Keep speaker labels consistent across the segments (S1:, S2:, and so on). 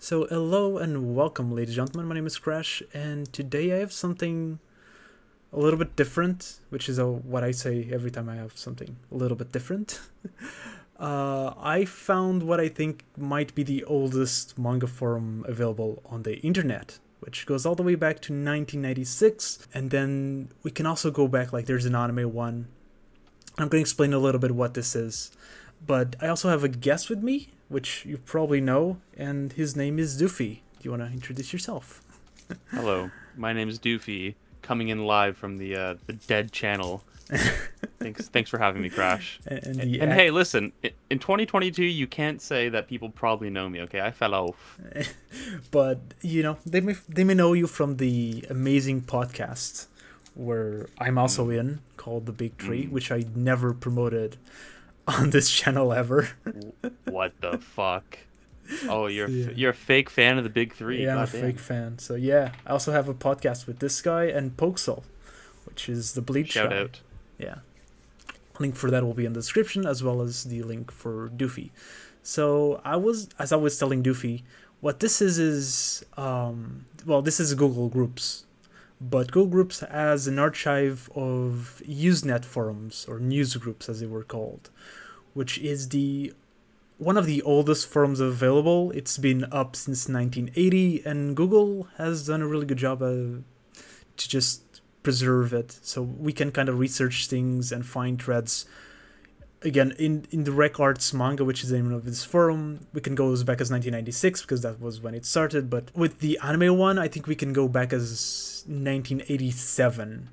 S1: So hello and welcome, ladies and gentlemen. My name is Crash, and today I have something a little bit different, which is what I say every time I have something a little bit different. I found what I think might be the oldest manga forum available on the internet, which goes all the way back to 1996, and then we can also go back, like there's an anime one. I'm going to explain a little bit what this is, but I also have a guest with me, which you probably know, and his name is Doofy. Do you want to introduce yourself?
S2: Hello, my name is Doofy, coming in live from the dead channel. Thanks for having me, Crash. And hey, listen, in 2022, you can't say that people probably know me. Okay, I fell off.
S1: But you know, they may know you from the amazing podcast where I'm also in, called The Big Tree, which I never promoted on this channel ever.
S2: What the fuck? Oh, you're a fake fan of the Big Three.
S1: Yeah, I'm a fake fan. So yeah, I also have a podcast with this guy and Pokesol, which is the Bleach
S2: Shout
S1: guy.
S2: out.
S1: Yeah. Link for that will be in the description, as well as the link for Doofy. So as I was telling Doofy, what this is well, this is Google Groups. But Google Groups has an archive of USENET forums, or newsgroups as they were called, which is one of the oldest forums available. It's been up since 1980, and Google has done a really good job to just preserve it, so we can kind of research things and find threads. Again, in the Rec Arts manga, which is the name of this forum, we can go as back as 1996 because that was when it started. But with the anime one, I think we can go back as 1987.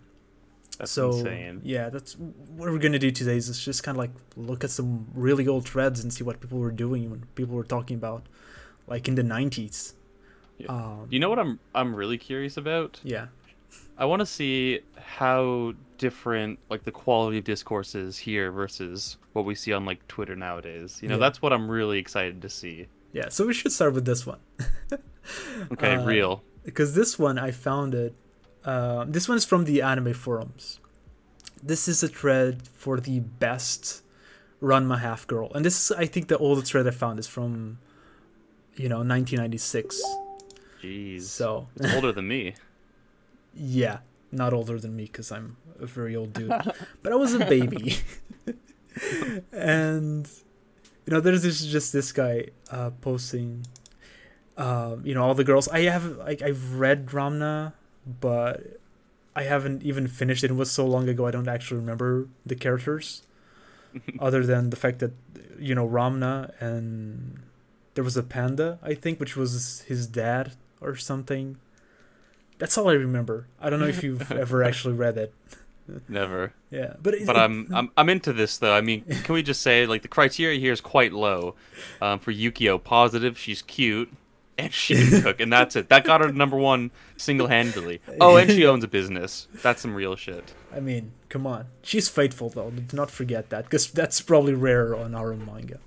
S2: That's insane.
S1: Yeah, that's what we're gonna do today. Is just kind of like look at some really old threads and see what people were doing when people were talking about, like in the 90s.
S2: Yeah. You know what I'm really curious about?
S1: Yeah.
S2: I want to see how different like the quality of discourse is here versus what we see on like Twitter nowadays. You know, that's what I'm really excited to see.
S1: Yeah, so we should start with this one.
S2: Okay, real.
S1: Because this one, I found it. This one is from the anime forums. This is a thread for the best Ranma half girl. And this is, I think, the oldest thread I found is from, 1996.
S2: Jeez.
S1: So
S2: it's older than me.
S1: Yeah, not older than me because I'm a very old dude. But I was a baby. And, there's just this guy posting, all the girls. I've read Ramna, but I haven't even finished it. It was so long ago, I don't actually remember the characters. Other than the fact that, Ramna, and there was a panda, I think, which was his dad or something. That's all I remember. I don't know if you've ever actually read it.
S2: Never.
S1: Yeah,
S2: but I'm into this though. I mean, can we just say like the criteria here is quite low for Yukio? Positive, she's cute, and she can cook, and that's it. That got her #1 single-handedly. Oh, and she owns a business. That's some real shit.
S1: I mean, come on. She's faithful though. Do not forget that, because that's probably rare on our manga.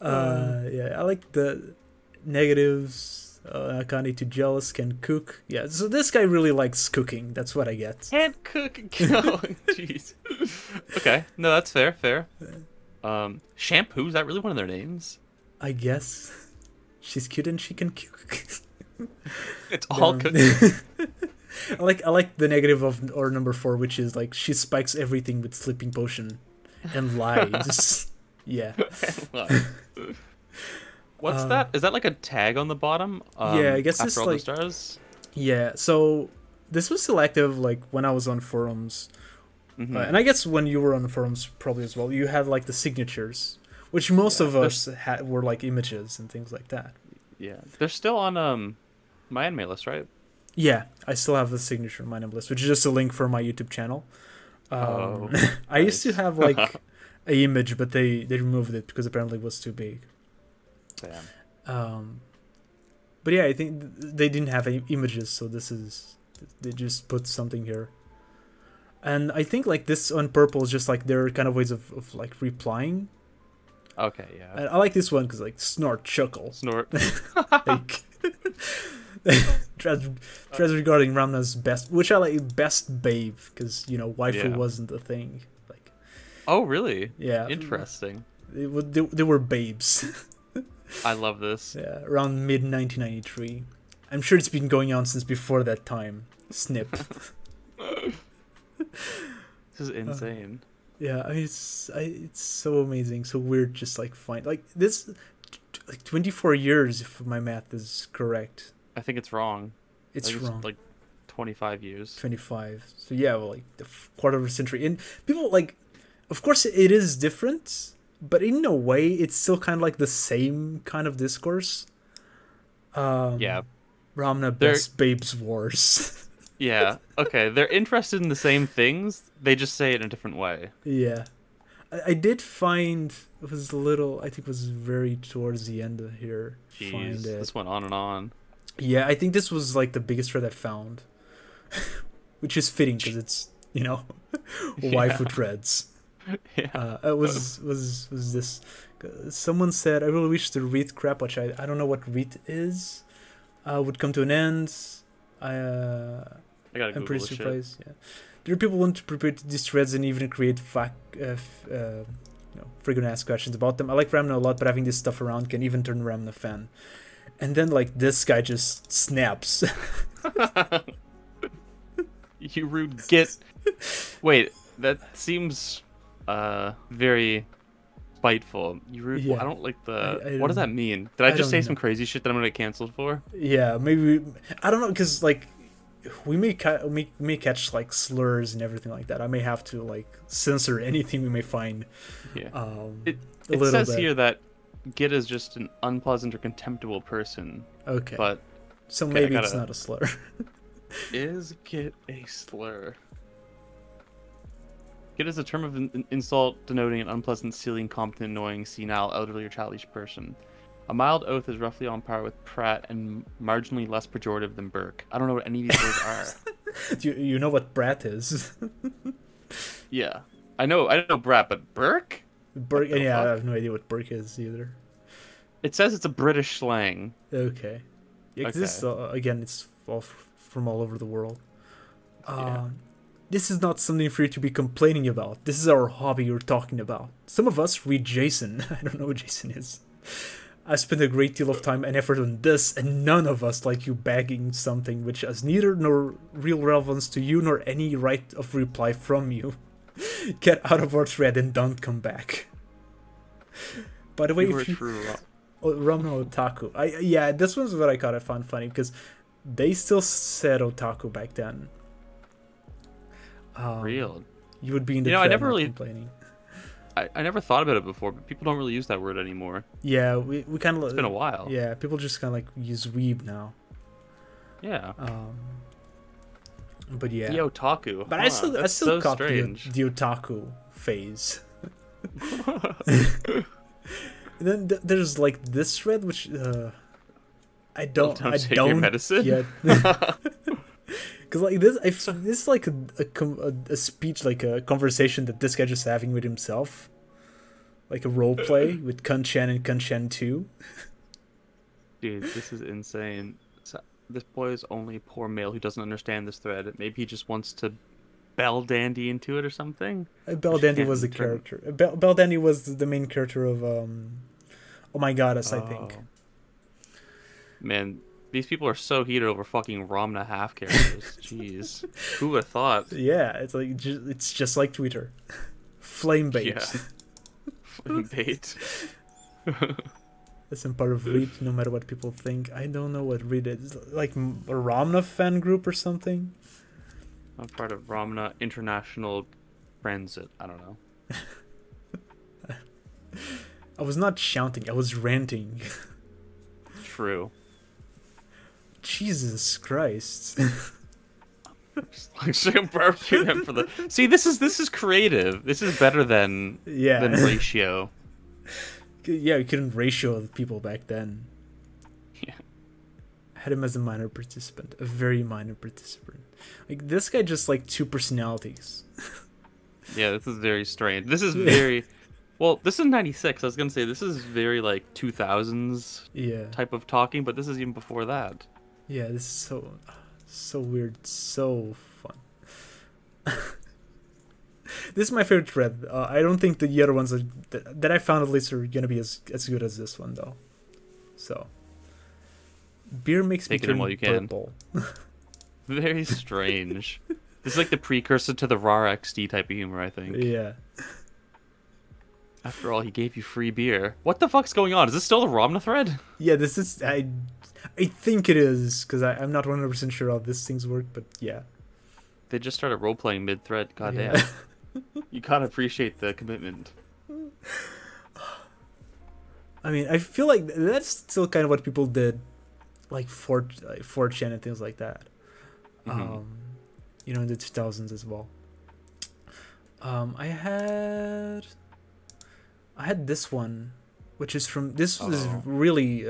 S1: Yeah, I like the negatives. Akane too jealous, can cook. Yeah, so this guy really likes cooking. That's what I get.
S2: Can't cook. Oh, jeez. Okay, no, that's fair. Shampoo, is that really one of their names?
S1: I guess. She's cute and she can cook.
S2: It's all cooking.
S1: I like the negative of or number 4, which is like she spikes everything with sleeping potion and lies. Yeah.
S2: What's that? Is that like a tag on the bottom?
S1: Yeah, I guess it's
S2: all
S1: like
S2: the stars.
S1: Yeah, so this was selective like when I was on forums, and I guess when you were on forums probably as well. You had like the signatures, which most of us were like images and things like that.
S2: Yeah, they're still on my anime list, right?
S1: Yeah, I still have the signature on my anime list, which is just a link for my YouTube channel. I used to have like a image, but they removed it because apparently it was too big.
S2: Damn.
S1: But yeah, I think they didn't have any images, so they just put something here. And I think like this on purple is just like their kind of ways of like replying.
S2: Okay, yeah.
S1: And I like this one because like snort chuckle.
S2: Snort.
S1: Like threads regarding Ramna's best, which I like best babe because waifu wasn't a thing. Like.
S2: Oh really?
S1: Yeah.
S2: Interesting.
S1: They were babes.
S2: I love this.
S1: Yeah, around mid 1993. I'm sure it's been going on since before that time. Snip.
S2: This is insane.
S1: Yeah, I mean, it's so amazing, so weird. Just like find like this, like 24 years if my math is correct.
S2: I think it's wrong.
S1: It's wrong.
S2: Like 25 years.
S1: 25. So yeah, well, like the quarter of a century. And people like, of course, it is different, but in a way, it's still kind of like the same kind of discourse.
S2: Yeah.
S1: Ramna Best Babes Wars.
S2: Yeah. Okay. They're interested in the same things. They just say it in a different way.
S1: Yeah. I did find it was a little. I think it was very towards the end of here.
S2: Jeez, this went on and on.
S1: Yeah, I think this was like the biggest thread I found, which is fitting because it's waifu threads.
S2: Yeah.
S1: It was this. Someone said, "I really wish the Reet crap, which I don't know what Reet is, would come to an end." I'm pretty surprised. Yeah, there are people who want to prepare these threads and even create friggin' ass questions about them. I like Ramna a lot, but having this stuff around can even turn Ramna fan. And then like this guy just snaps.
S2: You rude git. Wait, that seems very spiteful. You rude.
S1: Yeah.
S2: I don't like the. What does that mean? Did I just say some crazy shit that I'm gonna get canceled for?
S1: Yeah, maybe. I don't know, because like we may catch like slurs and everything like that. I may have to like censor anything we may find.
S2: Yeah. It says here that Git is just an unpleasant or contemptible person.
S1: Okay.
S2: But
S1: so maybe it's not a slur.
S2: Is Git a slur? Git is a term of insult denoting an unpleasant, silly, incompetent, annoying, senile, elderly, or childish person. A mild oath is roughly on par with Pratt and marginally less pejorative than Burke. I don't know what any of these words are.
S1: You know what brat is?
S2: Yeah, I know Brat, but Burke?
S1: Burke, yeah, I have no idea what Burke is either.
S2: It says it's a British slang.
S1: Okay. Yeah,
S2: okay.
S1: This again, it's all from all over the world. This is not something for you to be complaining about. This is our hobby you're talking about. Some of us read Jason. I don't know what Jason is. I spent a great deal of time and effort on this, and none of us like you bagging something which has neither nor real relevance to you nor any right of reply from you. Get out of our thread and don't come back. By the way, Ramno Otaku. Yeah, this was what I found funny, because they still said otaku back then.
S2: Real.
S1: You would be in the thread,
S2: I never really
S1: complaining.
S2: I never thought about it before, but people don't really use that word anymore.
S1: Yeah, we kind of.
S2: It's been a while.
S1: Yeah, people just kind of like use weeb now.
S2: Yeah.
S1: But yeah.
S2: The otaku.
S1: But I still
S2: so
S1: caught the otaku phase. Then there's like this thread, which I don't
S2: take your medicine
S1: yet. Because like this is like a speech, like a conversation that this guy just having with himself, like a role play with Kun-chan and Kun-chan 2.
S2: Dude, this is insane. This boy is only a poor male who doesn't understand this thread. Maybe he just wants to Bell Dandy into it or something.
S1: Bell Dandy was the character. Bell Dandy was the main character of Oh My Goddess, I think.
S2: Man, these people are so heated over fucking Ramna half characters. Jeez, who would have thought?
S1: Yeah, it's like it's just like Twitter, flame bait.
S2: Yeah. Flame bait.
S1: That's part of Reed. No matter what people think, I don't know what Reed is. Like a Ramna fan group or something.
S2: I'm part of Ramna International Transit. I don't know.
S1: I was not shouting. I was ranting.
S2: True.
S1: Jesus Christ.
S2: Barbecue him for the. See, this is creative. This is better than ratio.
S1: Yeah, you couldn't ratio people back then.
S2: Yeah.
S1: I had him as a minor participant, a very minor participant. Like this guy, just like two personalities.
S2: Yeah, this is very strange. This is very. Well, this is 96. I was gonna say this is very like 2000s type of talking, but this is even before that.
S1: Yeah, this is so weird, so fun. This is my favorite thread. I don't think the other ones that I found at least are gonna be as good as this one though. So beer makes me
S2: Take it in
S1: turn
S2: while you can.
S1: purple.
S2: Very strange. This is like the precursor to the RAR XD type of humor, I think.
S1: Yeah.
S2: After all, he gave you free beer. What the fuck's going on? Is this still the Romna thread?
S1: Yeah, this is... I think it is, because I'm not 100% sure how these things work, but yeah.
S2: They just started role-playing mid-thread. Goddamn.
S1: Yeah.
S2: You gotta appreciate the commitment.
S1: I mean, I feel like that's still kind of what people did, like 4chan and things like that.
S2: Mm-hmm.
S1: You know, in the 2000s as well. I had this one, which is from is really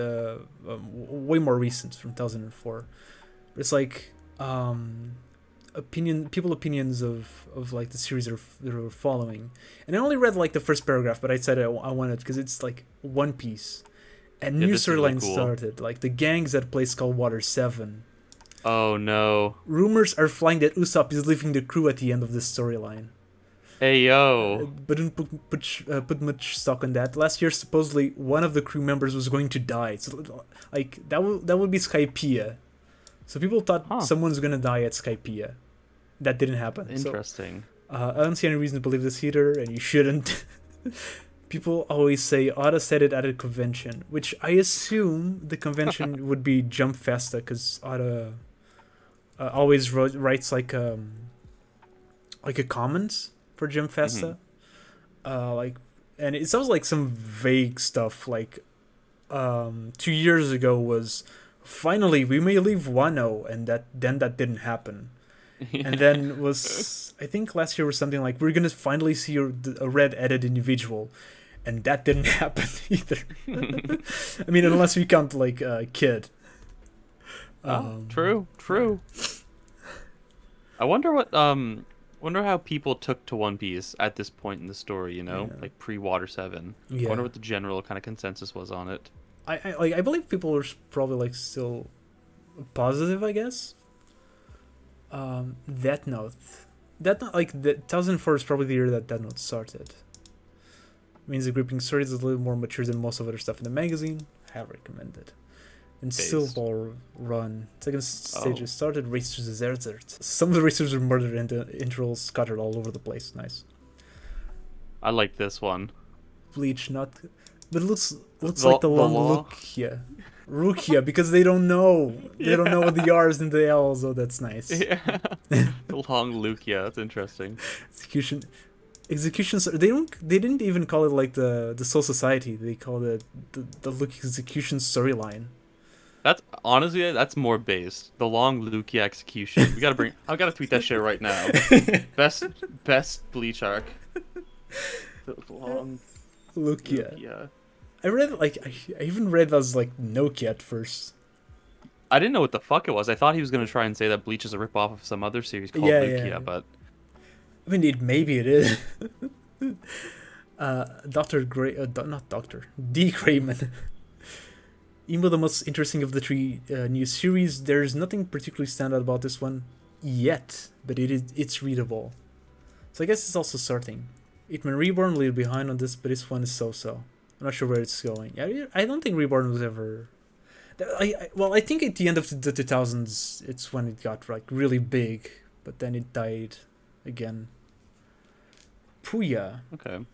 S1: way more recent, from 2004. It's like opinions of like the series they're following, and I only read like the first paragraph, but I said I wanted, because it's like One Piece, and new storylines started, like the gangs at a place called Water 7.
S2: Oh no!
S1: Rumors are flying that Usopp is leaving the crew at the end of this storyline.
S2: Hey yo!
S1: But didn't put much stock on that. Last year, supposedly one of the crew members was going to die. So, like that would be Skypiea. So people thought someone's gonna die at Skypiea. That didn't happen.
S2: Interesting.
S1: So, I don't see any reason to believe this either, and you shouldn't. People always say Oda said it at a convention, which I assume the convention would be Jump Festa, because Oda always writes like a comment for Jump Festa. And it sounds like some vague stuff, like 2 years ago was finally we may leave Wano, and that didn't happen. And then was, I think last year was something like, we're gonna finally see a red edit individual, and that didn't happen either. I mean, unless we count like Kid.
S2: True. I wonder how people took to One Piece at this point in the story, you know, like pre-Water 7. Yeah. I wonder what the general kind of consensus was on it.
S1: I believe people were probably like still positive, I guess. Death Note, like the 2004 is probably the year that Death Note started. It means the gripping story is a little more mature than most of other stuff in the magazine. Highly recommended. And still ball run. Second stage started, race to the desert. Some of the racers were murdered and the intervals scattered all over the place. Nice.
S2: I like this one.
S1: Bleach, but it looks like the long Lukia. Rukia, because they don't know. They don't know the R's and the L's, so that's nice.
S2: Yeah. The long Lukia, that's interesting. Execution. They didn't even call it like the Soul Society. They called it the Luke Execution storyline. That's honestly, that's more based. The long Lukia execution. I gotta tweet that shit right now. best Bleach arc. The long Lukia.
S1: I read I even read as like Nokia at first.
S2: I didn't know what the fuck it was. I thought he was gonna try and say that Bleach is a ripoff of some other series called Lukia, but
S1: I mean, maybe it is. Dr. Gray, not Doctor D. Grayman. Even the most interesting of the three new series, there's nothing particularly standout about this one yet, but it's readable. So I guess it's also starting. Hitman Reborn, a little behind on this, but this one is so-so. I'm not sure where it's going. I don't think Reborn was ever... I think at the end of the 2000s, it's when it got like really big, but then it died again. Puya.
S2: Okay.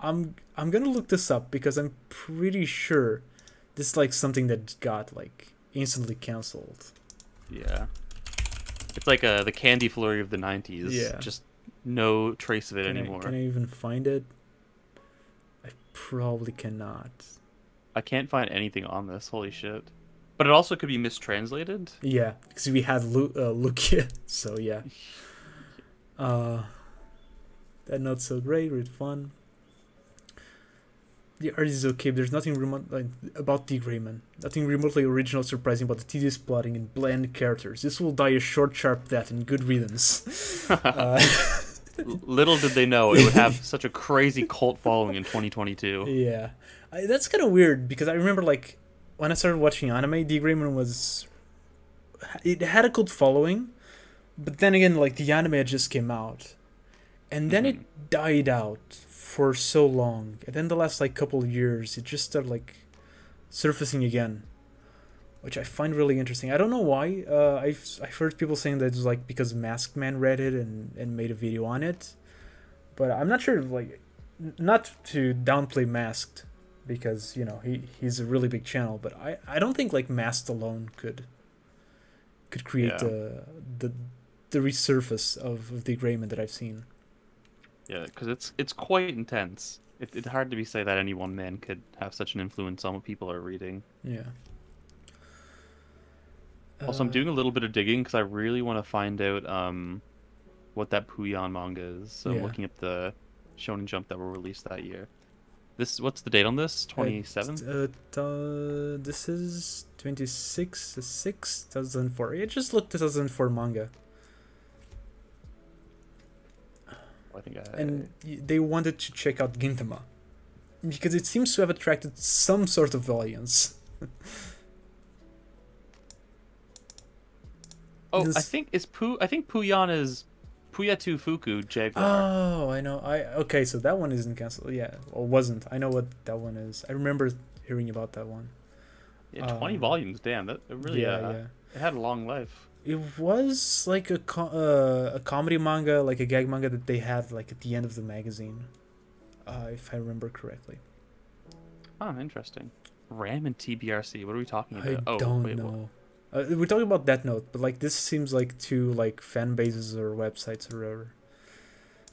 S1: I'm gonna look this up because I'm pretty sure this is like something that got like instantly cancelled.
S2: Yeah. It's like the Candy Flurry of the 90s.
S1: Yeah.
S2: Just no trace of it anymore.
S1: Can I even find it? I probably cannot.
S2: I can't find anything on this. Holy shit. But it also could be mistranslated.
S1: Yeah, because we had Lukia, so yeah. That not so great, read fun. The art is okay, but there's nothing about D. Grayman. Nothing remotely original or surprising about the tedious plotting and bland characters. This will die a short, sharp death and good riddance.
S2: Little did they know it would have such a crazy cult following in 2022.
S1: Yeah. That's kind of weird, because I remember, like, when I started watching anime, D. Grayman it had a cult following, but then again, like, the anime just came out. And then it died out for so long. And then the last, like, couple of years, it just started, like, surfacing again, which I find really interesting. I don't know why. I've heard people saying that it's like because Masked Man read it and made a video on it, but I'm not sure. Like, not to downplay Masked, because you know he's a really big channel, but I don't think like Masked alone could create the resurface of the agreement that I've seen.
S2: Yeah, because it's quite intense. It's hard to be say that any one man could have such an influence on what people are reading.
S1: Yeah.
S2: Also, I'm doing a little bit of digging because I really want to find out what that Puyan manga is. So I'm looking up the Shonen Jump that were released that year. What's the date on this? 27th?
S1: This is 2004. Yeah, just look 2004 manga.
S2: I think
S1: and they wanted to check out Gintama because it seems to have attracted some sort of audience.
S2: I think Puyan is Puyatu Fuku Jaguar.
S1: Oh, I know. Okay, so that one isn't canceled. Yeah, or wasn't. I know what that one is. I remember hearing about that one.
S2: Yeah, 20 volumes. Damn, that really it had a long life.
S1: It was like a comedy manga, like a gag manga that they had like at the end of the magazine, if I remember correctly.
S2: Oh, interesting. RAM and TBRC. What are we talking about?
S1: I don't know. We're talking about Death Note, but like this seems like two like fan bases or websites or whatever.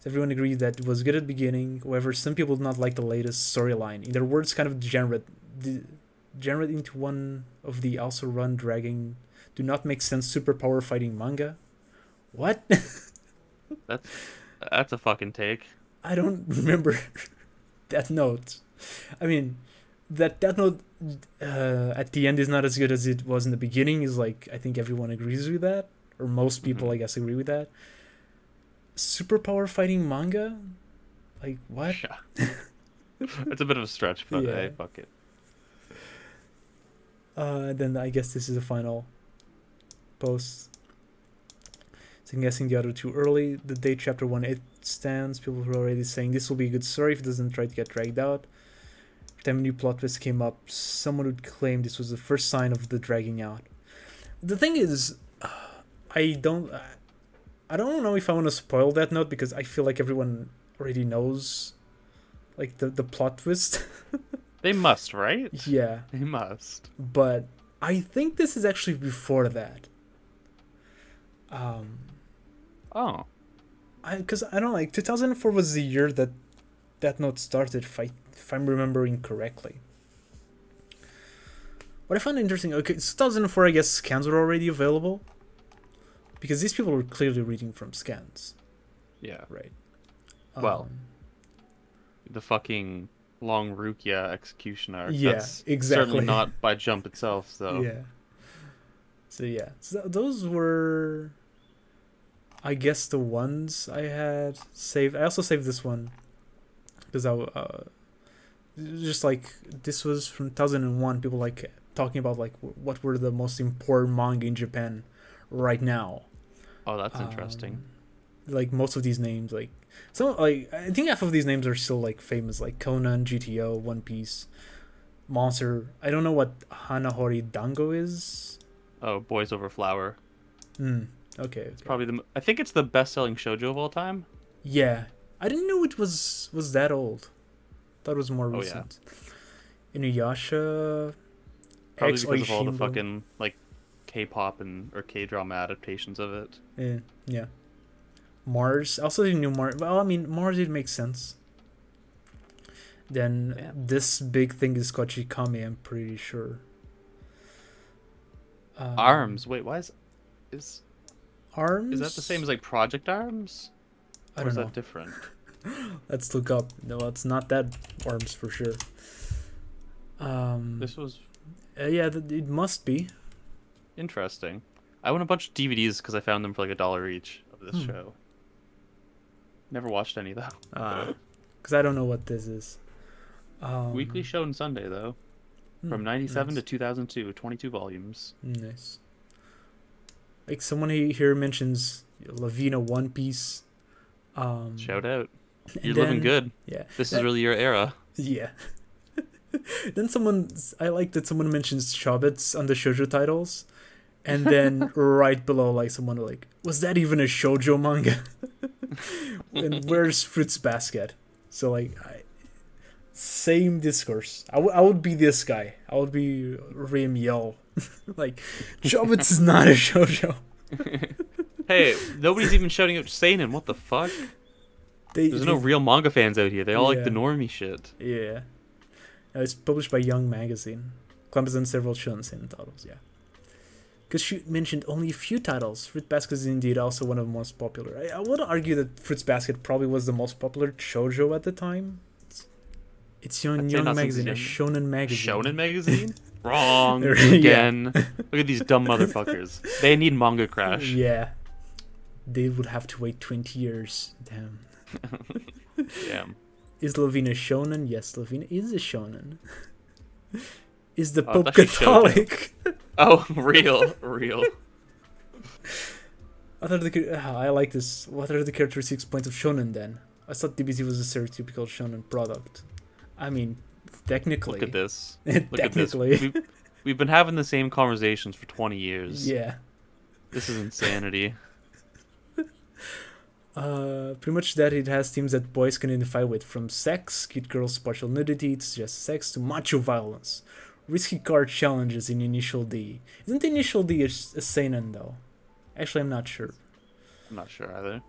S1: Everyone agreed that it was good at the beginning. However, some people did not like the latest storyline. In their words, kind of degenerate into one of the also run dragging. Do not make sense superpower fighting manga. What?
S2: That's a fucking take.
S1: I don't remember Death Note. I mean, Death Note at the end is not as good as it was in the beginning. Is like, I think everyone agrees with that, or most people I guess agree with that. Superpower fighting manga, like what?
S2: Yeah. It's a bit of a stretch, but hey, fuck it.
S1: Then I guess this is the final post. So I'm guessing the other too early. The day chapter 1 it stands. People were already saying this will be a good story if it doesn't try to get dragged out. Every time a new plot twist came up, someone would claim this was the first sign of the dragging out. The thing is, I don't know if I want to spoil that note because I feel like everyone already knows, like the plot twist.
S2: They must, right?
S1: Yeah,
S2: they must.
S1: But I think this is actually before that. Because I don't know, like 2004 was the year that Death Note started, if I'm remembering correctly. What I found interesting, okay, 2004, I guess scans were already available, because these people were clearly reading from scans.
S2: Yeah.
S1: Right.
S2: Well, the fucking long Rukia execution arc.
S1: Yeah,
S2: that's
S1: exactly.
S2: Certainly not by Jump itself, so.
S1: Yeah. So those were, I guess, the ones I had saved. I also saved this one because just like this was from 2001. People like talking about like what were the most important manga in Japan right now.
S2: Oh, that's interesting.
S1: Like most of these names, like some, like I think half of these names are still like famous, like Conan, GTO, One Piece, Monster. I don't know what Hanahori Dango is.
S2: Oh, Boys Over Flower.
S1: Okay.
S2: It's probably I think it's the best-selling shoujo of all time.
S1: Yeah, I didn't know it was that old. Thought it was more recent. Yeah. Inuyasha.
S2: Probably because of all the fucking like K-pop or K-drama adaptations of it.
S1: Yeah. Mars. I also didn't know Mars. Well, I mean, Mars did make sense. Then this big thing is Kochikame, I'm pretty sure.
S2: Arms. Wait, why is
S1: Arms?
S2: Is that the same as like Project Arms?
S1: I don't know.
S2: Is that different?
S1: Let's look up. No, it's not that Arms for sure.
S2: This was.
S1: Yeah, it must be.
S2: Interesting. I won a bunch of DVDs because I found them for like $1 each of this show. Never watched any though.
S1: Because I don't know what this is.
S2: Weekly show on Sunday though. From 97 to 2002, 22 volumes.
S1: Nice. Like someone here mentions Lavina One Piece.
S2: Shout out. You're living good.
S1: Yeah.
S2: This is really your era.
S1: Yeah. Then I like that someone mentions Chobits on the shoujo titles, and then right below, like someone like, was that even a shoujo manga? And where's Fruits Basket? So like, same discourse. I would be this guy. I would be Rim Yo. Like, Chobits is not a shoujo.
S2: Hey, nobody's even shouting out seinen. What the fuck? There's no real manga fans out here. They all like the normie shit.
S1: Yeah. It's published by Young Magazine. Columbus and several shonen seinen titles, yeah. Because she mentioned only a few titles. Fruit Basket is indeed also one of the most popular. I would argue that Fruits Basket probably was the most popular shoujo at the time. It's Young Magazine, a shonen magazine.
S2: Shonen magazine? Wrong. Again. Look at these dumb motherfuckers. They need Manga Crash.
S1: Yeah. They would have to wait 20 years. Damn.
S2: Damn.
S1: Is Lovina shonen? Yes, Lovina is a shonen. Is the Pope Catholic?
S2: Oh, real.
S1: I like this. What are the characteristics points of shonen then? I thought DBZ was a stereotypical shonen product. I mean, technically.
S2: Look at this.
S1: Technically.
S2: We've been having the same conversations for 20 years.
S1: Yeah.
S2: This is insanity.
S1: Pretty much that it has themes that boys can identify with, from sex, cute girls' partial nudity to just sex, to macho violence. Risky card challenges in Initial D. Isn't Initial D a seinen though? Actually, I'm not sure.
S2: I'm not sure either.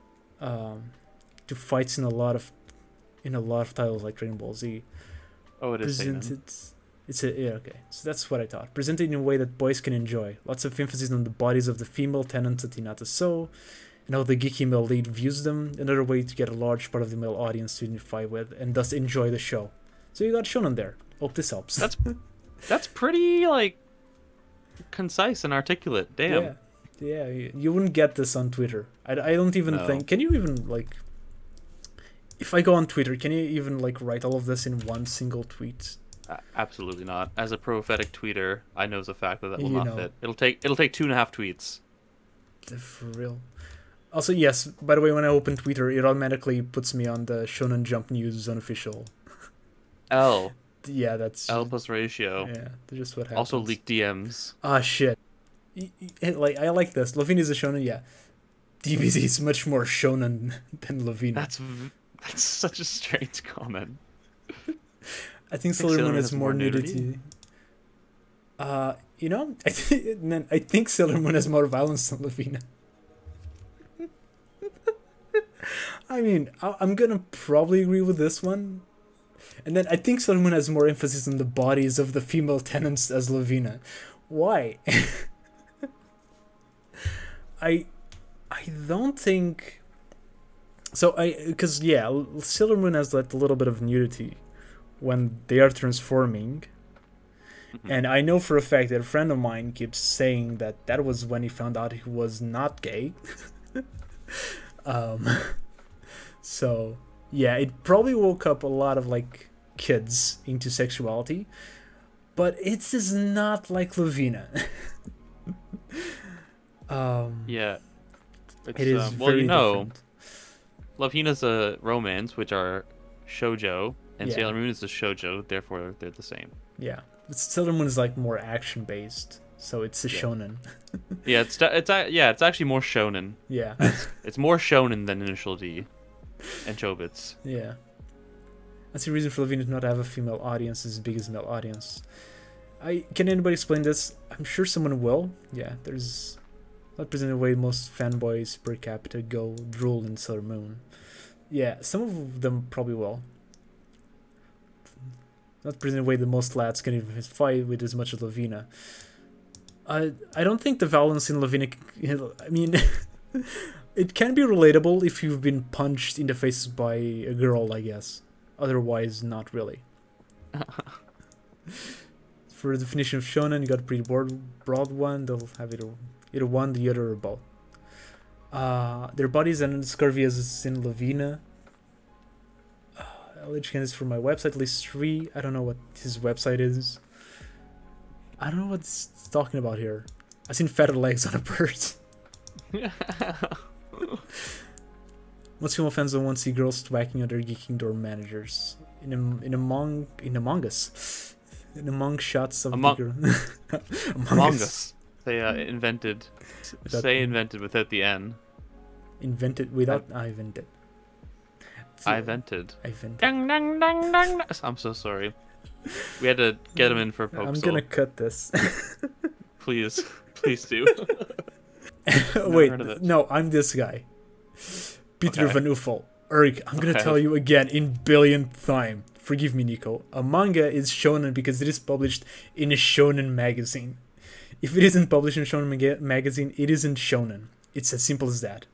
S1: To fights in a lot of titles like Dragon Ball Z.
S2: Oh, it is seinen.
S1: Yeah, okay. So that's what I thought. Presented in a way that boys can enjoy. Lots of emphasis on the bodies of the female tenants at Hinata So, and how the geeky male lead views them. Another way to get a large part of the male audience to identify with and thus enjoy the show. So you got shonen there. Hope this helps.
S2: That's pretty like concise and articulate. Damn.
S1: Yeah. You wouldn't get this on Twitter. I don't even think. Can you even like? If I go on Twitter, can you even like write all of this in one single tweet?
S2: Absolutely not. As a prophetic tweeter, I know as a fact that will not fit. It'll take 2.5 tweets.
S1: For real. Also, yes. By the way, when I open Twitter, it automatically puts me on the Shonen Jump News unofficial.
S2: L.
S1: Yeah, that's
S2: L plus ratio.
S1: Yeah, that's just what happens.
S2: Also leaked DMs.
S1: Ah, shit. Like, I like this. Lovina is a shonen, yeah. DBZ is much more shonen than Lovina.
S2: That's such a strange comment.
S1: I think Sailor Moon has more nudity. I think Sailor Moon has more violence than Lovina. I mean, I'm gonna probably agree with this one. And then I think Sailor Moon has more emphasis on the bodies of the female tenants as Lovina. Why? I don't think... So, because, yeah, Sailor Moon has like a little bit of nudity when they are transforming. Mm-hmm. And I know for a fact that a friend of mine keeps saying that was when he found out he was not gay. So, yeah, it probably woke up a lot of, like, kids into sexuality. But it is not like Lovina.
S2: Yeah.
S1: It is very different.
S2: Lovina's a romance, which are shoujo, and Sailor Moon is a shoujo, therefore they're the same.
S1: Yeah. But Sailor Moon is, like, more action-based, so it's a shonen.
S2: Yeah, it's actually more shonen.
S1: Yeah.
S2: It's more shonen than Initial D and Chobits.
S1: Yeah. That's the reason for Lovina to not have a female audience as big as male audience. Can anybody explain this? I'm sure someone will. Yeah, there's not presented the way most fanboys per capita go drool in Sailor Moon. Yeah, some of them probably will. Not presented the way the most lads can even fight with as much as Lovina. I don't think the violence in Lovina... I mean... It can be relatable if you've been punched in the face by a girl, I guess. Otherwise, not really. For the definition of shonen, you got a pretty broad one. They'll have either one, the other, or both. Their bodies and scurvy as in Lovina. Alleged candidates from my website, at least 3. I don't know what his website is. I don't know what it's talking about here. I've seen fatter legs on a bird. Most female fans don't want to see girls thwacking other geeking door managers. in Among Us, in Among shots of
S2: Among-
S1: the girl.
S2: Among Us. They invented. Say invented without the N.
S1: Invented without I invented.
S2: I vented.
S1: I invented.
S2: Dang, dang, dang, dang. I'm so sorry. We had to get him in for Pope.
S1: I'm gonna cut this.
S2: Please do.
S1: Wait, no, I'm this guy. Peter
S2: Okay.
S1: Van Uffel. Eric, I'm gonna tell you again in billionth time. Forgive me, Nico. A manga is shonen because it is published in a shonen magazine. If it isn't published in a shonen magazine, it isn't shonen. It's as simple as that.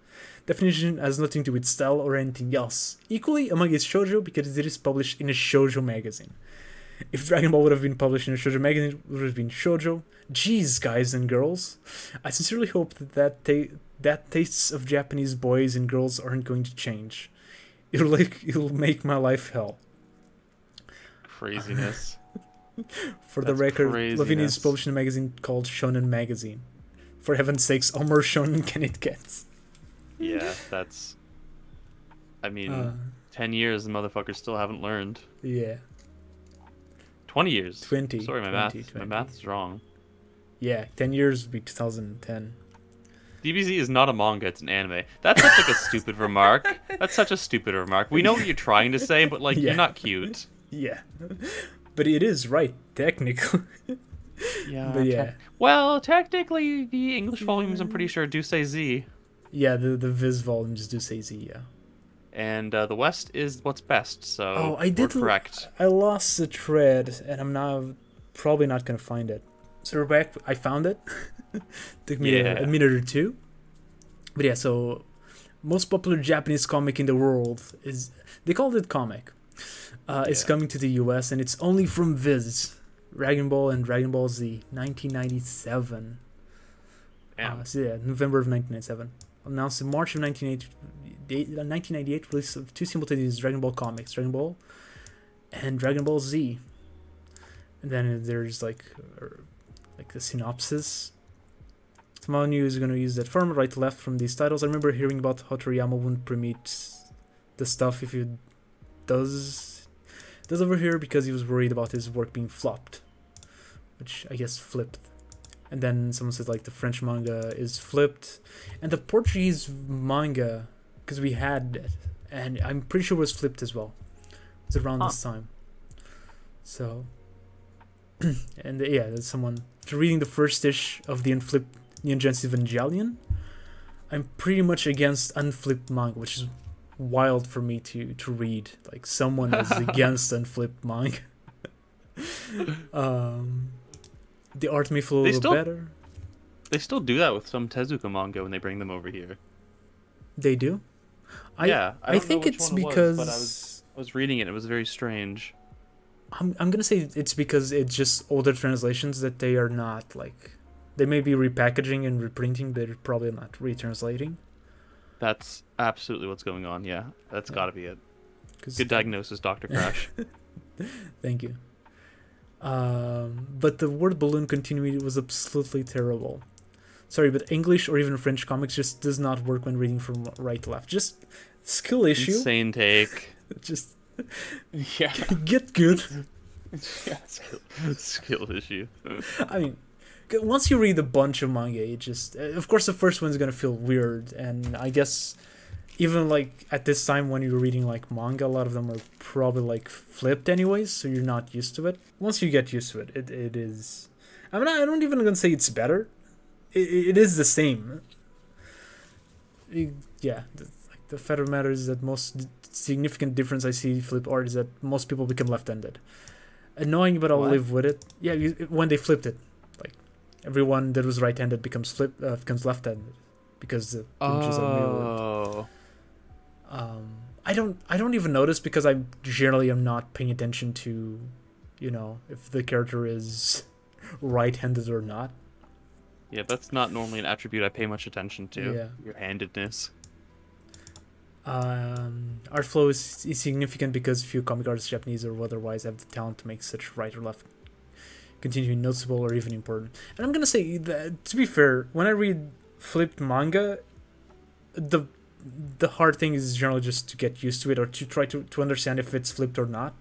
S1: Definition has nothing to do with style or anything else. Equally, a manga is shoujo because it is published in a shoujo magazine. If Dragon Ball would have been published in a shoujo magazine, it would have been shoujo. Jeez, guys and girls. I sincerely hope that tastes of Japanese boys and girls aren't going to change. It'll make my life hell.
S2: Craziness.
S1: For the record,
S2: craziness.
S1: Lofi is published in a magazine called Shonen Magazine. For heaven's sakes, how more shonen can it get?
S2: Yeah, that's. I mean, 10 years, the motherfuckers still haven't learned.
S1: Yeah.
S2: 20 years.
S1: 20.
S2: Sorry, my
S1: 20,
S2: math.
S1: 20.
S2: My math is wrong.
S1: Yeah, 10 years would be 2010.
S2: DBZ is not a manga; it's an anime. That's such like a stupid remark. That's such a stupid remark. We know what you're trying to say, but like
S1: Yeah.
S2: you're not cute.
S1: Yeah. But it is right, technically.
S2: Yeah.
S1: But yeah.
S2: Well, technically, the English volumes, I'm pretty sure, do say Z,
S1: Yeah, the Viz volumes do say Z, yeah.
S2: and the West is what's best. So we're correct.
S1: I lost the thread, and I'm now probably not going to find it. So we're back. I found it. Took me a minute or two. But yeah, so most popular Japanese comic in the world is... They called it comic. It's coming to the US, and it's only from Viz. Dragon Ball and Dragon Ball Z, 1997. So yeah, November of 1997. Announced in March of 1998, release of two simultaneous Dragon Ball comics, Dragon Ball and Dragon Ball Z. And then there's like the synopsis. Tomorrow News is going to use that form, right to left from these titles. I remember hearing about how Toriyama wouldn't permit the stuff if it does over here because he was worried about his work being flopped, which I guess flipped. And then someone said like the French manga is flipped, and the Portuguese manga, because we had it, and I'm pretty sure it was flipped as well. It's around this time. So, and yeah, there's someone after reading the first ish of the unflipped Neon Genesis Evangelion. I'm pretty much against unflipped manga, which is wild for me to read. Like someone is against unflipped manga. The art may feel a little better.
S2: They still do that with some Tezuka manga when they bring them over here.
S1: They do? I think it's because...
S2: but I was reading it. It was very strange.
S1: I'm gonna say it's because it's just older translations that they are not like... They may be repackaging and reprinting, but they're probably not retranslating.
S2: That's absolutely what's going on, yeah. That's gotta be it. Good diagnosis, Dr. Crash.
S1: Thank you. But the word balloon continuity was absolutely terrible. Sorry, but English or even French comics just does not work when reading from right to left. Just skill issue.
S2: Insane take.
S1: Just
S2: yeah.
S1: Get good.
S2: Yeah, skill issue.
S1: I mean, once you read a bunch of manga, it just... Of course, the first one's gonna feel weird, and I guess even like at this time when you're reading like manga, a lot of them are probably like flipped anyways, so you're not used to it. Once you get used to it, it is... I mean, I don't even gonna say it's better. It is the same. Yeah, the fact of the matter is that most significant difference I see flip art is that most people become left-handed. Annoying, but I'll live with it. Yeah, when they flipped it, like everyone that was right-handed becomes left-handed because the images are mirrored. I don't even notice because I generally am not paying attention to, if the character is right-handed or not.
S2: Yeah, that's not normally an attribute I pay much attention to.
S1: Yeah.
S2: Your handedness.
S1: Art flow is significant because few comic artists, Japanese or otherwise, have the talent to make such right or left continuing noticeable or even important. And I'm gonna say that, to be fair, when I read flipped manga, the hard thing is generally just to get used to it or to try to understand if it's flipped or not.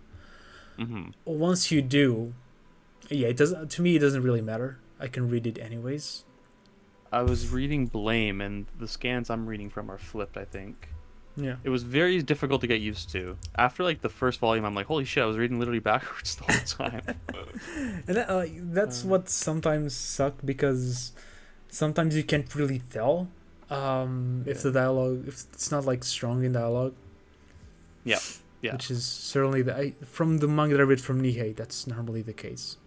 S2: Mm-hmm.
S1: Once you do, yeah, it doesn't. To me, it doesn't really matter. I can read it anyways.
S2: I was reading Blame, and the scans I'm reading from are flipped, I think.
S1: Yeah.
S2: It was very difficult to get used to. After like the first volume, I'm like, holy shit, I was reading literally backwards the whole time.
S1: And that's what sometimes sucked, because sometimes you can't really tell if the dialogue, if it's not like strong in dialogue.
S2: Yeah. Yeah.
S1: Which is certainly from the manga that I read from Nihei, that's normally the case.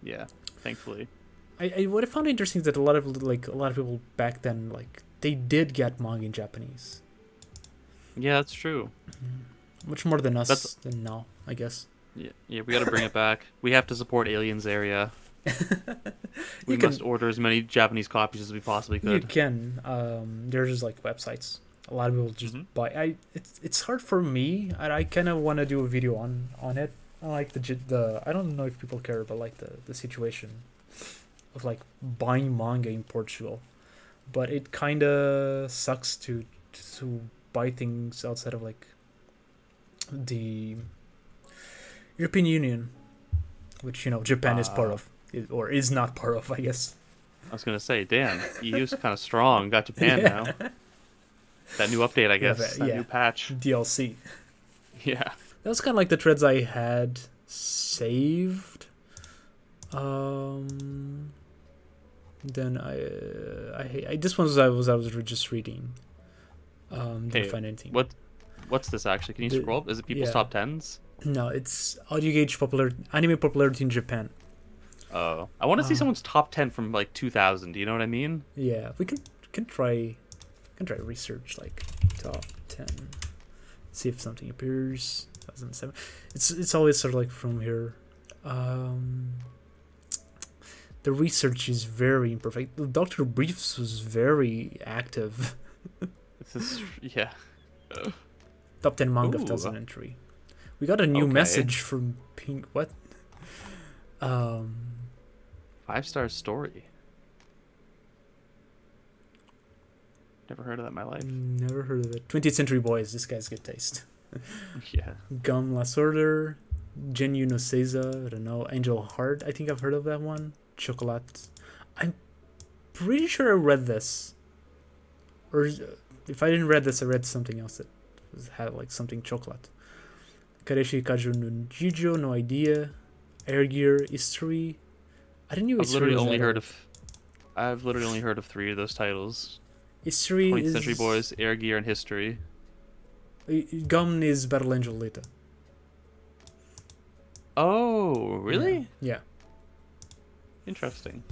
S2: Yeah. Thankfully.
S1: What I found interesting is that a lot of people back then, like, they did get manga in Japanese.
S2: Yeah, that's true.
S1: Much more than us than now, I guess.
S2: Yeah, we got to bring it back. We have to support Aliens Area. We must order as many Japanese copies as we possibly could.
S1: You can. There's just like websites. A lot of people just buy. It's hard for me. I kind of want to do a video on it. I like the. I don't know if people care about like the situation of like buying manga in Portugal, but it kind of sucks to buy things outside of like the European Union, which Japan is part of, or is not part of, I guess.
S2: I was gonna say, damn, EU's kind of strong. Got Japan now. That new update, I guess. That new patch.
S1: DLC.
S2: Yeah.
S1: That was kind of like the threads I had saved. Then I this one I was just reading. Didn't find anything.
S2: What's this actually? Can you scroll up? Is it people's top 10s?
S1: No, it's audio gauge anime popularity in Japan.
S2: Oh, I want to see someone's top 10 from like 2000. Do you know what I mean?
S1: Yeah, we can try research like top 10. See if something appears. 2007. It's always sort of like from here. The research is very imperfect. Dr. Briefs was very active.
S2: Yeah.
S1: Top 10 manga of 2003. We got a new message from Pink. What?
S2: 5-star story. Never heard of that in my life.
S1: Never heard of it. 20th Century Boys. This guy's good taste.
S2: Yeah.
S1: Gum Last Order. Genyu no Seiza. I don't know. Angel Heart. I think I've heard of that one. Chocolate. I'm pretty sure I read this. Or if I didn't read this, I read something else that had like something chocolate. Kareshi Kaju no Jijo. No idea. Air Gear. History. I didn't even.
S2: I've literally only heard of 3 of those titles.
S1: History
S2: 20th Century Boys, Air Gear, and History.
S1: Gum is Battle Angel Lita.
S2: Oh, really?
S1: Yeah.
S2: Interesting.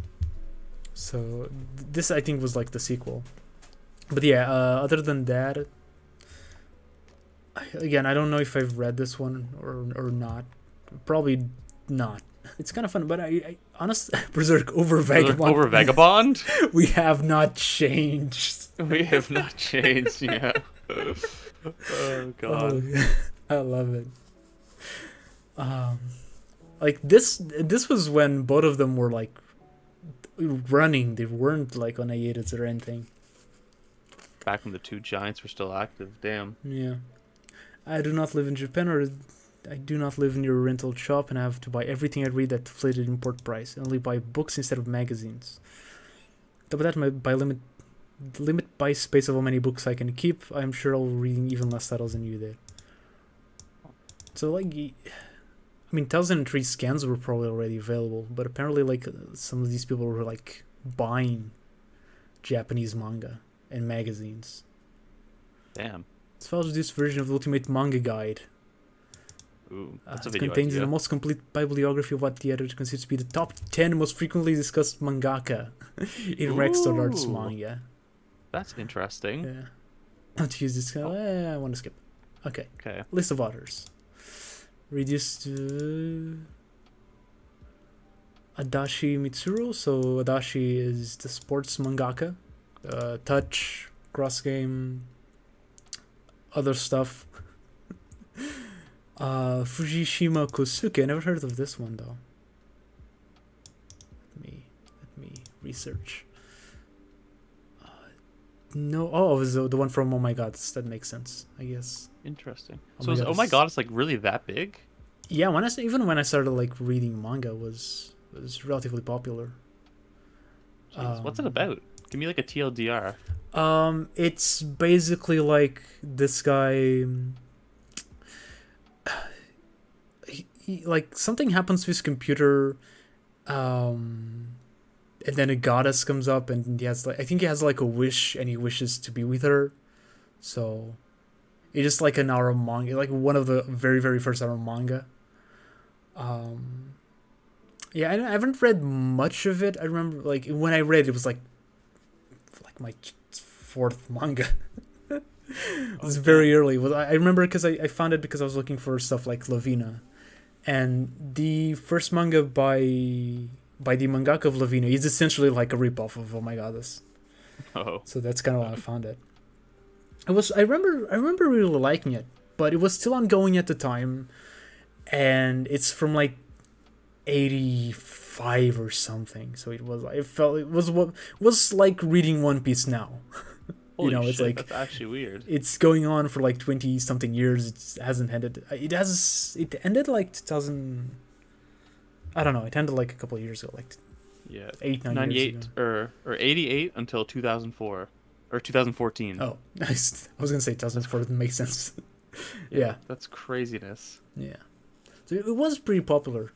S1: So this I think was like the sequel. But yeah, other than that, again, I don't know if I've read this one or not. Probably not. It's kind of fun, but I honestly, Berserk over Vagabond.
S2: Over Vagabond?
S1: We have not changed.
S2: We have not changed, yeah. Oh, God.
S1: Oh, I love it. Like this was when both of them were like running. They weren't like on hiatus or anything.
S2: Back when the 2 giants were still active. Damn.
S1: Yeah. I do not live in Japan, or I do not live near a rental shop, and I have to buy everything I read at inflated import price. I only buy books instead of magazines. Top of that, my limit by space of how many books I can keep. I'm sure I'll be reading even less titles than you did. So like, I mean, 2003 scans were probably already available, but apparently like some of these people were like buying Japanese manga and magazines.
S2: Damn.
S1: This follows this version of the Ultimate Manga Guide.
S2: Ooh, that's
S1: it contains the most complete bibliography of what the editor considers to be the top 10 most frequently discussed mangaka in Rexton Arts manga.
S2: That's interesting.
S1: Yeah. Not use this. I want to skip. Okay. List of authors. Reduced to Adachi Mitsuru. So Adachi is the sports mangaka. Touch, Cross Game, other stuff. Fujishima Kosuke. I never heard of this one though. Let me research. No, it was the one from Oh My God. That makes sense, I guess.
S2: Interesting. Oh my God, it's like really that big?
S1: Yeah, even when I started like reading manga was relatively popular.
S2: Jeez, what's it about? Give me like a TLDR.
S1: It's basically like this guy. Like something happens to his computer, and then a goddess comes up, and he has like I think he has like a wish, and he wishes to be with her. So, it's just like an hour manga, like one of the very first hour manga. Yeah, I haven't read much of it. I remember like when I read it was like my fourth manga. It was very early. Well, I remember because I found it because I was looking for stuff like Lavina, and the first manga by the mangaka of Lavina is essentially like a ripoff of Oh My Goddess.
S2: Oh.
S1: So that's kind of how I found it. I remember really liking it, but it was still ongoing at the time, and it's from like 85 or something. So it was like reading One Piece now.
S2: Holy
S1: it's
S2: shit,
S1: like
S2: that's actually weird.
S1: It's going on for like 20 something years. It hasn't ended. It ended like 2000. I don't know. It ended like a couple of years ago, like 8-9 years ago.
S2: or 88 until 2004 or 2014.
S1: Oh, nice. I was gonna say 2004. Doesn't make sense. Yeah,
S2: that's craziness.
S1: Yeah, so it was pretty popular.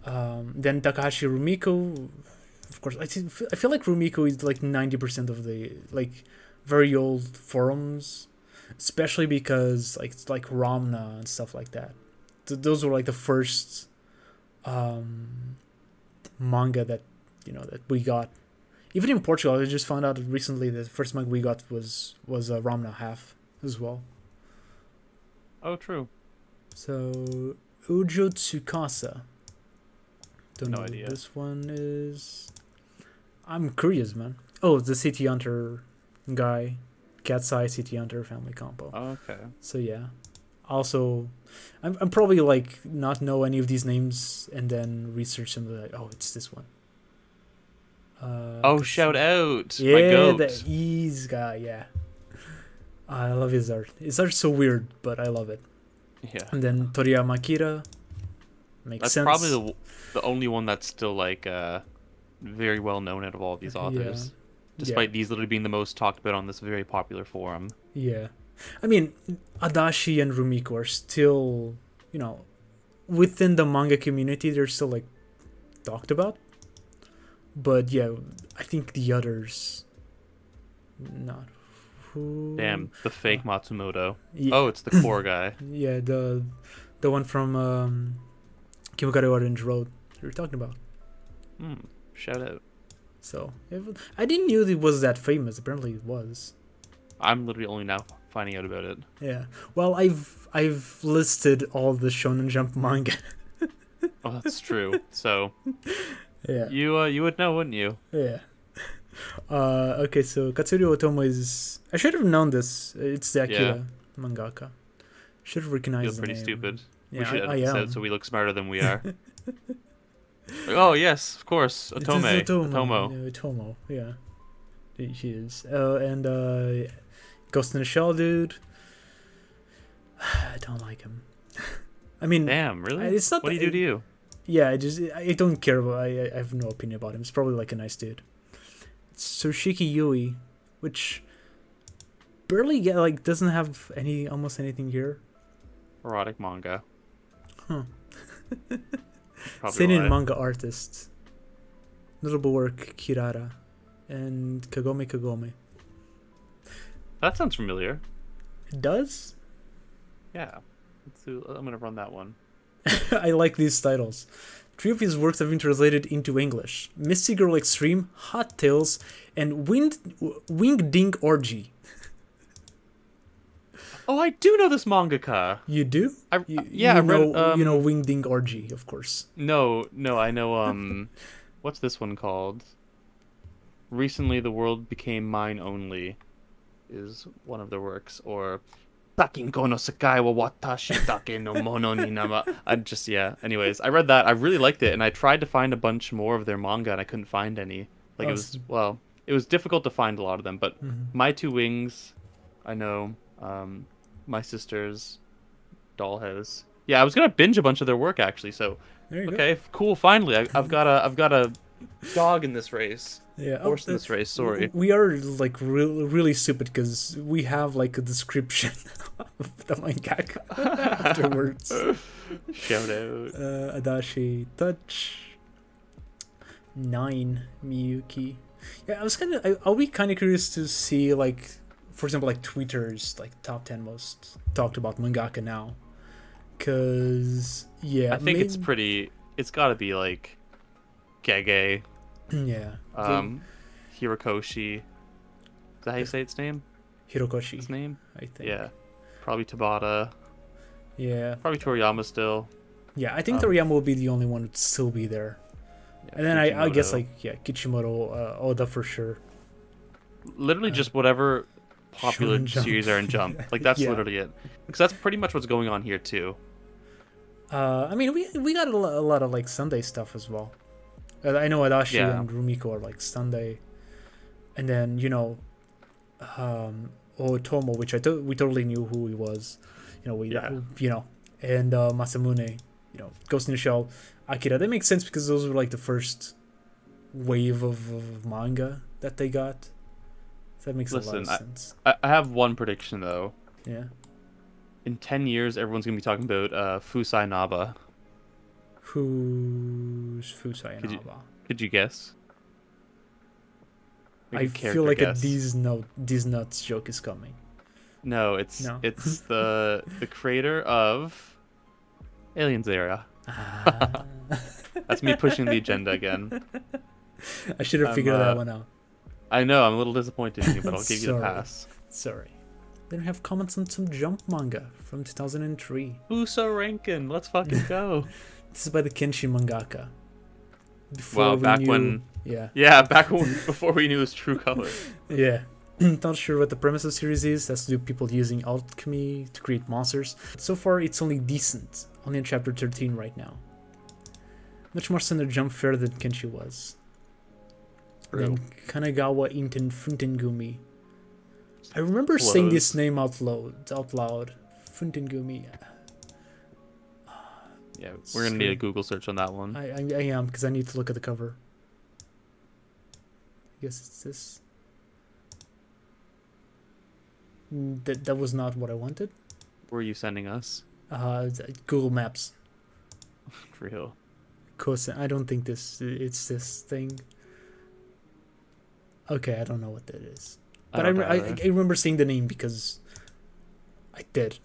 S1: Then Takahashi Rumiko, of course. I feel like Rumiko is like 90% of the like very old forums, especially because like it's like Ramna and stuff like that. Those were like the first manga that that we got. Even in Portugal, I just found out recently that the first manga we got was Ramna half as well.
S2: Oh, true.
S1: So Ujo Tsukasa. Don't know
S2: idea.
S1: What this one is. I'm curious, man. Oh, the City Hunter guy. Cat's Eye City Hunter family compo.
S2: Oh, okay.
S1: So yeah. Also, I'm probably like not know any of these names and then research them like, oh, it's this one.
S2: Shout out!
S1: Yeah,
S2: my goat.
S1: The Ease guy. Yeah. I love his art. His art's so weird, but I love it.
S2: Yeah.
S1: And then Toriyama Akira. Makes sense.
S2: That's probably the only one that's still like very well known out of all of these authors.
S1: Yeah.
S2: Despite these literally being the most talked about on this very popular forum.
S1: Yeah. I mean, Adachi and Rumiko are still, within the manga community, they're still like talked about. But yeah, I think the others, not. Who?
S2: Damn, the fake Matsumoto.
S1: Yeah.
S2: Oh, it's the core guy.
S1: Yeah, the one from Kimikari Orange Road you're talking about.
S2: Shout out.
S1: So I didn't know it was that famous. Apparently it was.
S2: I'm literally only now finding out about it.
S1: Yeah. Well, I've listed all the Shonen Jump manga.
S2: Oh, that's true. So
S1: yeah.
S2: You would know, wouldn't you?
S1: Yeah. Okay, so Katsuri Otomo is... I should have known this. It's the Akira mangaka. Should have recognized the
S2: pretty
S1: name.
S2: stupid.
S1: Yeah,
S2: we should
S1: I
S2: edit this
S1: am.
S2: out so we look smarter than we are. Oh, yes, of course. Otome.
S1: Otomo. Otomo, yeah. She is. And Ghost in the Shell dude. I don't like him. I mean...
S2: Damn, really?
S1: It's not
S2: what do you do to you?
S1: Yeah, I don't care about... I have no opinion about him. It's probably like a nice dude. It's Soshiki Yui, which barely doesn't have almost anything here.
S2: Erotic manga.
S1: Huh.
S2: Probably
S1: Seinen manga artist. Notable work Kirara and Kagome Kagome.
S2: That sounds familiar.
S1: It does?
S2: Yeah. I'm gonna run that one.
S1: I like these titles. 3 of his works have been translated into English: Misty Girl Extreme, Hot Tales, and Wing Ding Orgy.
S2: Oh, I do know this mangaka.
S1: You do?
S2: I read.
S1: You know Wing Ding Orgy, of course.
S2: No, I know. What's this one called? Recently, the world became mine only, is one of their works, or Takinko no Sakai wa watashi dake no mono ni nama. Anyways, I read that. I really liked it, and I tried to find a bunch more of their manga, and I couldn't find any. It was difficult to find a lot of them. But My Two Wings, I know. My Sister's Dollhouse. Yeah, I was gonna binge a bunch of their work actually. So
S1: There you go.
S2: okay, cool. Finally, I've got a dog in this race.
S1: Yeah,
S2: Horse in this race. Sorry.
S1: We are like really stupid because we have like a description of the mangaka afterwards.
S2: Shout out.
S1: Adachi Touch 9 Miyuki. Yeah, I'll be kind of curious to see, like, for example, like Twitter's like top 10 most talked about mangaka now, because yeah,
S2: I think it's got to be like Gege,
S1: yeah,
S2: Hirokoshi. Is that how you say its name?
S1: Hirokoshi,
S2: Its name?
S1: I think.
S2: Yeah, probably Tabata.
S1: Yeah,
S2: Probably Toriyama still.
S1: yeah. I think Toriyama will be the only one to still be there,
S2: Yeah,
S1: and then I guess
S2: Kishimoto.
S1: like Kishimoto, Oda for sure.
S2: Literally just whatever popular
S1: Shonen Jump.
S2: series are in Jump. Like that's
S1: Yeah.
S2: literally it. Because that's pretty much what's going on here too.
S1: I mean, we got a lot of like Sunday stuff as well. I know Adachi
S2: Yeah.
S1: and Rumiko are like Sunday, and then Otomo, which we totally knew who he was,
S2: Yeah.
S1: and Masamune, Ghost in the Shell, Akira. That makes sense because those were like the first wave of manga that they got. So that makes a lot
S2: Listen,
S1: of sense.
S2: I have one prediction though.
S1: Yeah.
S2: In 10 years, everyone's gonna be talking about Fusai Naba.
S1: Who's Fusai
S2: Could you-
S1: Naba?
S2: Could you guess?
S1: I feel like a these nuts joke is coming.
S2: No, it's
S1: No.
S2: it's the creator of Aliens Era.
S1: Ah.
S2: That's me pushing the agenda again.
S1: I should have
S2: I'm,
S1: figured that one out.
S2: I know I'm a little disappointed in you, but I'll give you the
S1: Sorry.
S2: pass.
S1: Sorry. Then we have comments on some Jump manga from 2003.
S2: Uso Rankin, let's fucking go.
S1: This is by the Kenshi mangaka. Before
S2: Wow,
S1: we
S2: back
S1: knew-
S2: when
S1: Yeah.
S2: Yeah, back when before we knew his true color.
S1: Yeah. Not sure what the premise of the series is. Has to do with people using alchemy to create monsters. So far, it's only decent. Only in chapter 13 right now. Much more standard Jump fare than Kenshi was. Then Kanagawa Inten Funtengumi. I remember saying
S2: Close.
S1: this name out loud. Funtengumi.
S2: Yeah, we're gonna need a Google search on that one.
S1: I am, because I need to look at the cover. I guess it's this. That was not what I wanted.
S2: Where are you sending us?
S1: Google Maps.
S2: For real.
S1: I don't think it's this thing. Okay, I don't know what that is. But I remember seeing the name because I did.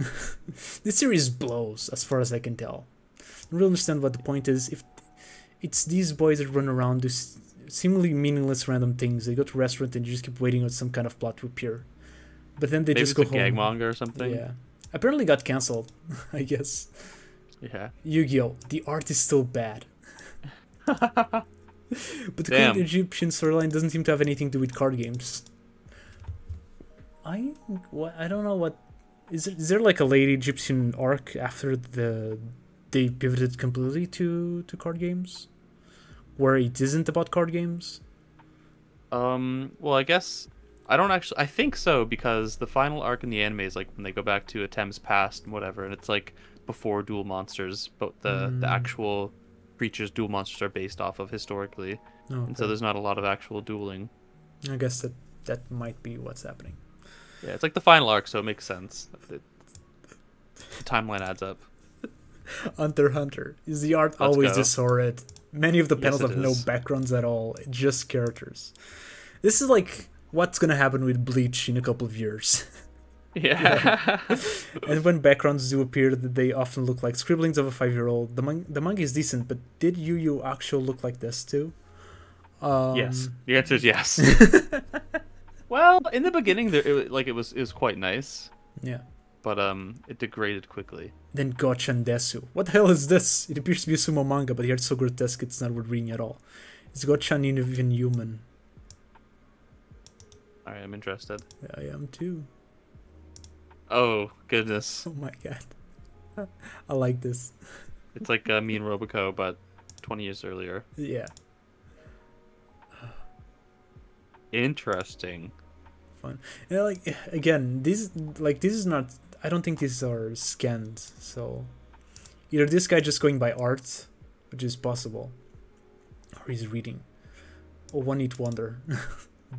S1: This series blows, as far as I can tell. I don't really understand what the point is. If it's these boys that run around, do seemingly meaningless random things. They go to a restaurant and you just keep waiting on some kind of plot to appear. But then they
S2: Maybe
S1: just
S2: it's
S1: go
S2: a
S1: home.
S2: gag manga or something.
S1: Yeah. Apparently got cancelled, I guess.
S2: Yeah.
S1: Yu-Gi-Oh! The art is still bad. But the
S2: Damn.
S1: current Egyptian storyline doesn't seem to have anything to do with card games. I don't know what... Is there like a late Egyptian arc after they pivoted completely to card games? Where it isn't about card games?
S2: Well, I guess I think so, because the final arc in the anime is like when they go back to Atem's past and whatever, and it's like before Duel Monsters, but the actual creatures Duel Monsters are based off of historically, and so there's not a lot of actual dueling.
S1: I guess that might be what's happening.
S2: Yeah, it's like the final arc, so it makes sense. The timeline adds up.
S1: Hunter x Hunter. Is the art
S2: Let's
S1: always
S2: go.
S1: this horrid? Many of the
S2: Yes,
S1: panels
S2: it
S1: have no
S2: is.
S1: backgrounds at all, just characters. This is like what's gonna happen with Bleach in a couple of years.
S2: Yeah.
S1: And when backgrounds do appear, they often look like scribblings of a 5-year-old. The manga is decent, but did Yu Yu actually look like this too?
S2: Yes. The answer is yes. Well, in the beginning, it was quite nice,
S1: Yeah.
S2: but it degraded quickly.
S1: Then Gochan Desu. What the hell is this? It appears to be a sumo manga, but the art's so grotesque it's not worth reading at all. Is Gochan even human?
S2: All right, I'm interested.
S1: I am too.
S2: Oh goodness,
S1: Oh my god. I like this.
S2: it's like me and Roboco, but 20 years earlier.
S1: Yeah.
S2: Interesting.
S1: Fun. And like again, this is not. I don't think these are scanned. So Either this guy just going by art, which is possible, or he's reading. Or One Eat Wonder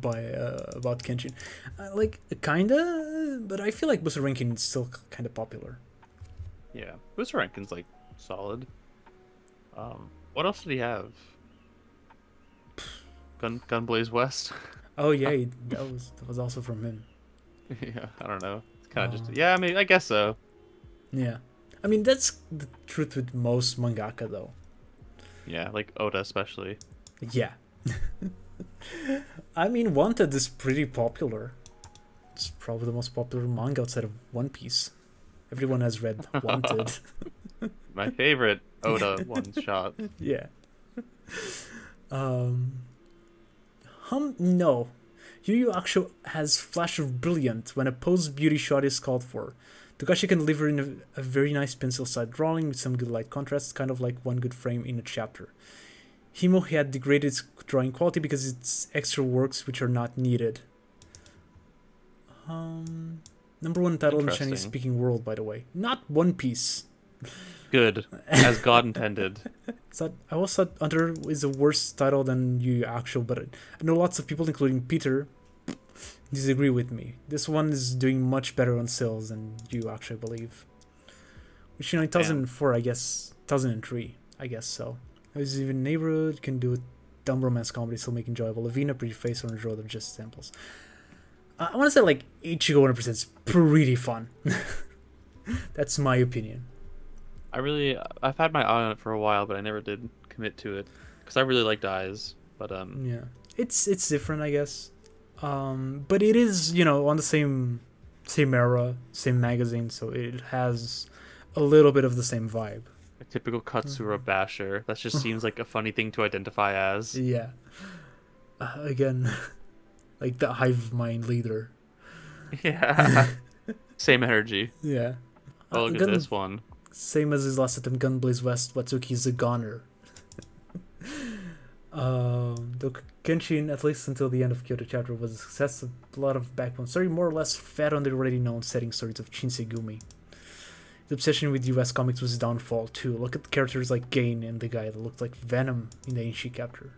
S1: by about Kenshin. Like, kinda, but I feel like Booster Rankin is still kind of popular.
S2: Yeah, Booster Rankin's like solid. What else did he have? Gunblaze West.
S1: Oh yeah, that was also from him.
S2: Yeah, I don't know. It's kind of just yeah. I mean, I guess so.
S1: Yeah, I mean that's the truth with most mangaka though.
S2: Yeah, like Oda especially.
S1: Yeah. I mean, Wanted is pretty popular. It's probably the most popular manga outside of One Piece. Everyone has read Wanted.
S2: My favorite Oda one shot.
S1: Yeah. No. Yu Yu Hakusho has flash of brilliant when a posed beauty shot is called for. Togashi can deliver in a very nice pencil side drawing with some good light contrast, kind of like one good frame in a chapter. Himo had degraded its drawing quality because it's extra works which are not needed. Number one title in the Chinese speaking world, by the way. Not One Piece.
S2: Good. As God intended.
S1: So I always thought Hunter is a worse title than Yu Yu Hakusho, but I know lots of people, including Peter, disagree with me. This one is doing much better on sales than Yu Yu Hakusho, I believe. Which, in 2004, I guess, 2003, I guess so. I was even neighborhood, can do it. Dumb romance comedy, still make enjoyable. Lavina, Pretty Face, Orange Road are just samples. I want to say, like, Ichigo 100% is pretty fun. That's my opinion.
S2: I've had my eye on it for a while, but I never did commit to it because I really liked Eyes. But
S1: yeah, it's different, I guess. But it is, on the same era, same magazine, so it has a little bit of the same vibe.
S2: A typical Katsura basher. That just seems like a funny thing to identify as.
S1: Yeah. Again, like the hive mind leader.
S2: Yeah. Same energy.
S1: Yeah.
S2: Oh, look at this one.
S1: Same as his last attempt, Gunblaze West, Watsuki's a goner. Though Kenshin, at least until the end of Kyoto chapter, was a success, a lot of backbone story, more or less fed on the already known setting stories of Shinsegumi. The obsession with US comics was his downfall too. Look at characters like Gain and the guy that looked like Venom in the Ainshi chapter.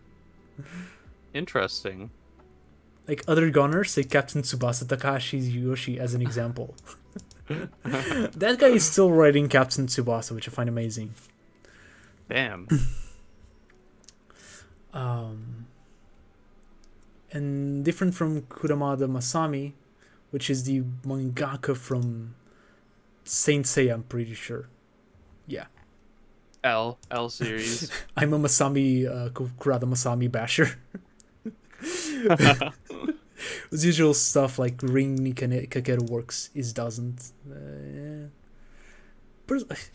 S2: Interesting.
S1: Like other goners, say Captain Tsubasa Takashi Yoshi as an example. That guy is still writing Captain Tsubasa, which I find amazing.
S2: Damn.
S1: And different from Kuramada Masami, which is the mangaka from Saint Seiya, I'm pretty sure. Yeah.
S2: L series.
S1: I'm a Masami, Kurada Masami basher. As usual stuff like Ring Kakeru works, is doesn't.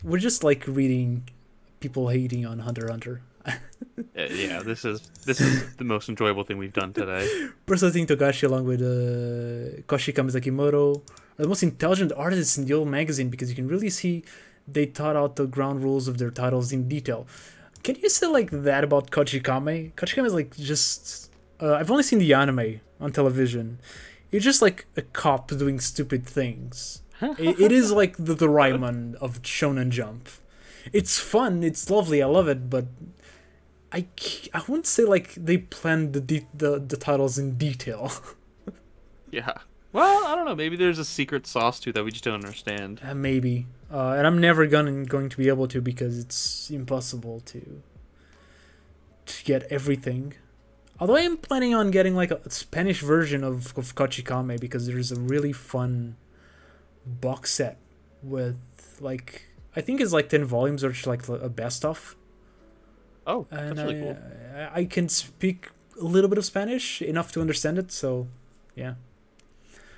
S1: We're just like reading people hating on Hunter x Hunter.
S2: Yeah, this is the most enjoyable thing we've done today.
S1: Personally, I think Togashi, along with Koshi Kamizakimoto, are the most intelligent artists in the old magazine because you can really see they thought out the ground rules of their titles in detail. Can you say like that about Kochikame? Kochikame is like just... I've only seen the anime on television. It's just like a cop doing stupid things. It is like the Doraemon of Shonen Jump. It's fun, it's lovely, I love it, but I wouldn't say like they planned the titles in detail.
S2: Yeah. Well, I don't know. Maybe there's a secret sauce to that we just don't understand.
S1: Maybe. And I'm never going to be able to because it's impossible to get everything. Although I am planning on getting like a Spanish version of Kochikame because there's a really fun box set with like, I think it's like 10 volumes or just like a best of.
S2: Oh, that's really cool.
S1: I can speak a little bit of Spanish, enough to understand it, so yeah.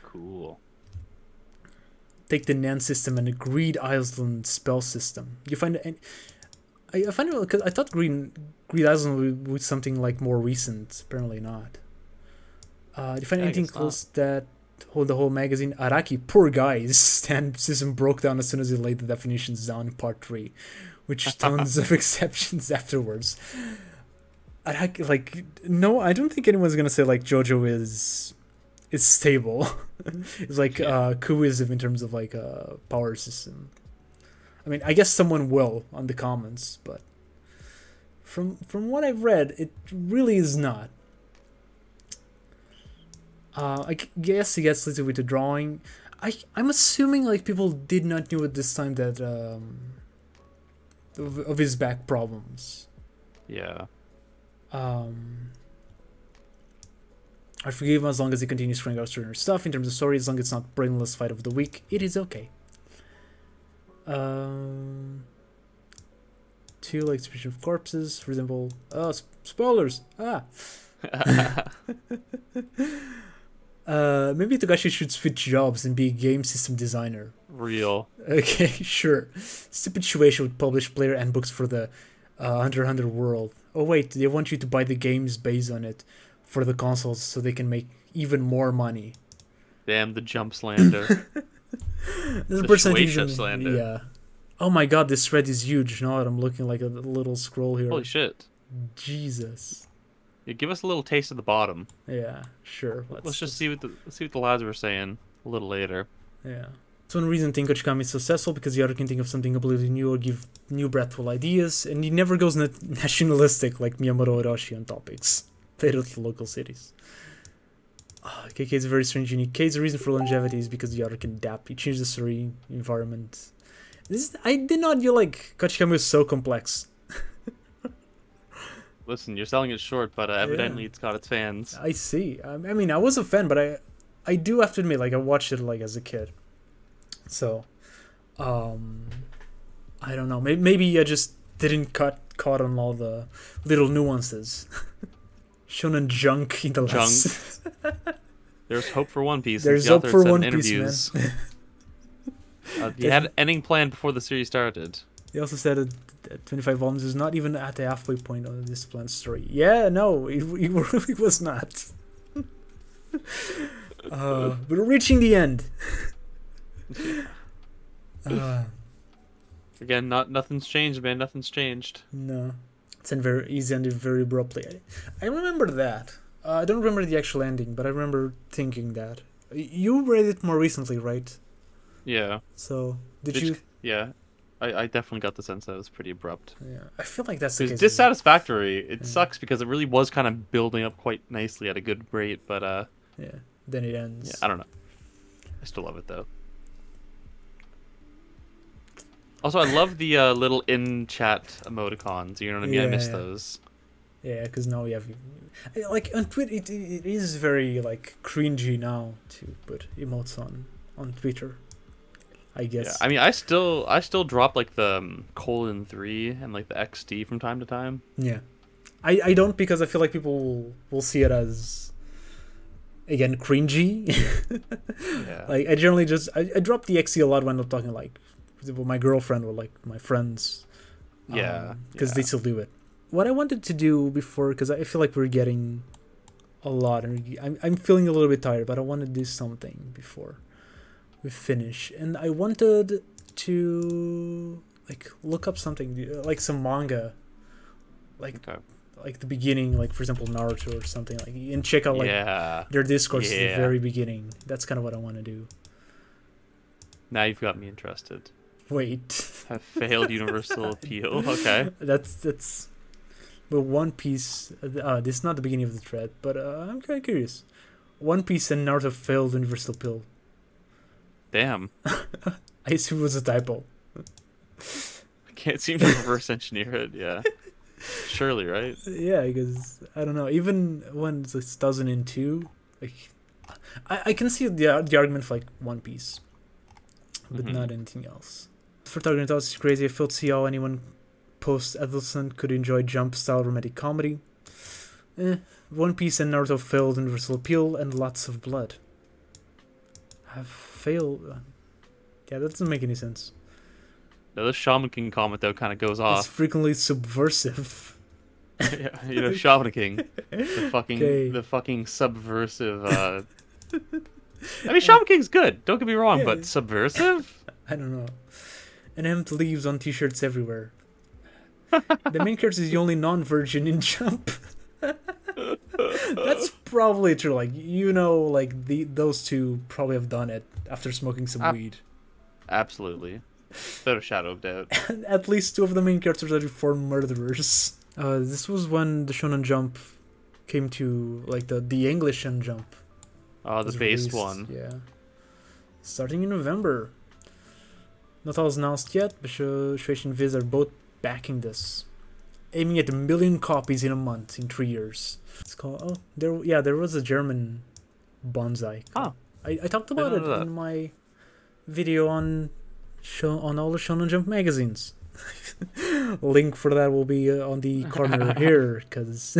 S2: Cool.
S1: Take the Nan system and the Greed Island spell system. You find it... I find it because I thought Greed Island was something like more recent. Apparently not. Do you find anything close that the whole magazine? Araki, poor guy. His stand system broke down as soon as he laid the definitions down in part 3, which tons of exceptions afterwards. Araki, like, no, I don't think anyone's gonna say like JoJo is stable. It's like Kuism in terms of like a power system. I mean, I guess someone will on the comments, but from what I've read, it really is not. I guess he gets little with the drawing. I'm assuming like people did not know at this time that of his back problems.
S2: Yeah.
S1: I forgive him as long as he continues cranking out certain stuff. In terms of story, as long as it's not brainless fight of the week, it is okay. 2, like description of corpses, for example. Spoilers. Maybe Togashi should switch jobs and be a game system designer.
S2: Real.
S1: Okay, sure. Stupid Shueisha would publish player handbooks for the Hunter x Hunter world. Oh wait, they want you to buy the games based on it for the consoles so they can make even more money.
S2: Damn, the jump slander.
S1: This
S2: the
S1: person
S2: Shueisha slander.
S1: Yeah. Oh my god, this thread is huge. Now that I'm looking like a little scroll here.
S2: Holy shit.
S1: Jesus.
S2: Yeah, give us a little taste of the bottom.
S1: Yeah, sure.
S2: Let's just see what the lads were saying a little later.
S1: Yeah. It's one reason Tenko Chikami is successful, because the other can think of something completely new or give new breathful ideas, and he never goes nationalistic like Miyamoto Hiroshi on topics related to local cities. KK is a very strange, unique case. The reason for longevity is because the other can adapt. He changed the story, environment. I did not feel like Kochikami was so complex.
S2: Listen, you're selling it short, but evidently it's got its fans.
S1: I see. I mean, I was a fan, but I do have to admit, like, I watched it like as a kid. So, I don't know. Maybe I just didn't caught on all the little nuances. Shonen junk in the last.
S2: There's hope for One Piece.
S1: There's hope for One Piece, man.
S2: He had an ending plan before the series started.
S1: He also said that 25 volumes is not even at the halfway point of this planned story. Yeah, no, it really was not. We're reaching the end.
S2: Again, nothing's changed, man. Nothing's changed.
S1: No, it's ended very abruptly. I remember that. I don't remember the actual ending, but I remember thinking that. You read it more recently, right?
S2: Yeah.
S1: So did you?
S2: Yeah, I definitely got the sense that it was pretty abrupt.
S1: Yeah, I feel like that's the
S2: It's
S1: case.
S2: dissatisfactory. It sucks because it really was kind of building up quite nicely at a good rate, but
S1: yeah, then it ends.
S2: Yeah, I don't know. I still love it though. Also, I love the little in-chat emoticons. You know what I mean?
S1: Yeah,
S2: I miss
S1: yeah.
S2: those.
S1: Yeah, because now we have, like, on Twitter, it is very like cringy now to put emotes on Twitter. I guess.
S2: Yeah, I mean, I still drop like the :3 and like the XD from time to time.
S1: Yeah, I don't, because I feel like people will see it as, again, cringy.
S2: Yeah.
S1: Like, I generally just I drop the XD a lot when I'm talking, like, for example, my girlfriend or like my friends.
S2: Yeah.
S1: Because they still do it. What I wanted to do before, because I feel like we're getting a lot, and I'm feeling a little bit tired, but I want to do something before we finish. And I wanted to like look up something, like some manga, like the beginning, like for example Naruto or something, like, and check out like their discourse at the very beginning. That's kind of what I want to do.
S2: Now you've got me interested.
S1: Wait.
S2: Have failed universal appeal. Okay.
S1: That's. But One Piece. This is not the beginning of the thread, but I'm kind of curious. One Piece and Naruto failed universal appeal.
S2: Damn.
S1: I assume it was a typo.
S2: I can't seem to reverse engineer it. Yeah. Surely, right?
S1: Yeah, because I don't know. Even when it's 2002, like, I can see the argument for like One Piece, but not anything else. For targeting thoughts is crazy. I failed to see how anyone post-adolescent could enjoy jump-style romantic comedy. One Piece and Naruto failed universal appeal and lots of blood. Have failed. Yeah, that doesn't make any sense.
S2: Now, this Shaman King comment though kind of goes off.
S1: It's frequently subversive.
S2: Yeah, you know, Shaman King, the fucking subversive. I mean, Shaman King's good. Don't get me wrong, but subversive?
S1: I don't know. And hemmed leaves on t-shirts everywhere. The main character is the only non-virgin in Jump. That's probably true. Like, you know, like those two probably have done it after smoking some weed.
S2: Absolutely. Without a shadow of doubt.
S1: At least two of the main characters are reformed murderers. This was when the Shonen Jump came to, like, the English Shonen Jump.
S2: Oh, the based one.
S1: Yeah. Starting in November. Not all is announced yet, but Shueisha and Viz are both backing this. Aiming at 1 million copies in a month, in 3 years. It's called, there was a German bonsai.
S2: Oh.
S1: I talked about it in my video on all the Shonen Jump magazines. Link for that will be on the corner here, because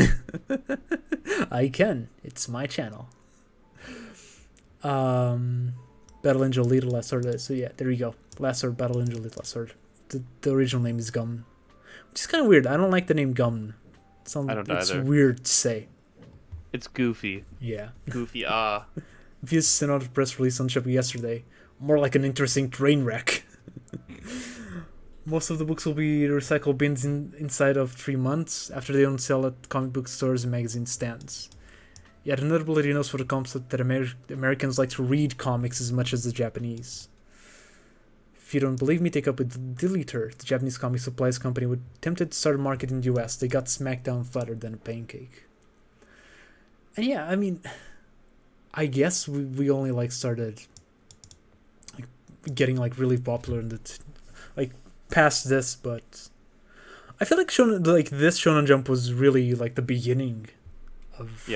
S1: I can. It's my channel. Battle Angel Little Last Sword. So yeah, there you go. Last Sword, Battle Angel Little Last Sword. The original name is Gum. Which is kind of weird. I don't like the name Gum.
S2: I don't either.
S1: It's weird to say.
S2: It's goofy.
S1: Yeah.
S2: Goofy,
S1: Views sent out a press release on Shipping yesterday. More like an interesting train wreck. Most of the books will be recycled bins inside of 3 months after they don't sell at comic book stores and magazine stands. Yet another bulletin notes for the concept that Americans like to read comics as much as the Japanese. If you don't believe me, take up with Deleter, the Japanese comic supplies company who attempted to start a market in the US. They got smacked down flatter than a pancake. And yeah, I mean, I guess we only like started like getting like really popular in the like past this, but I feel like this Shonen Jump was really like the beginning of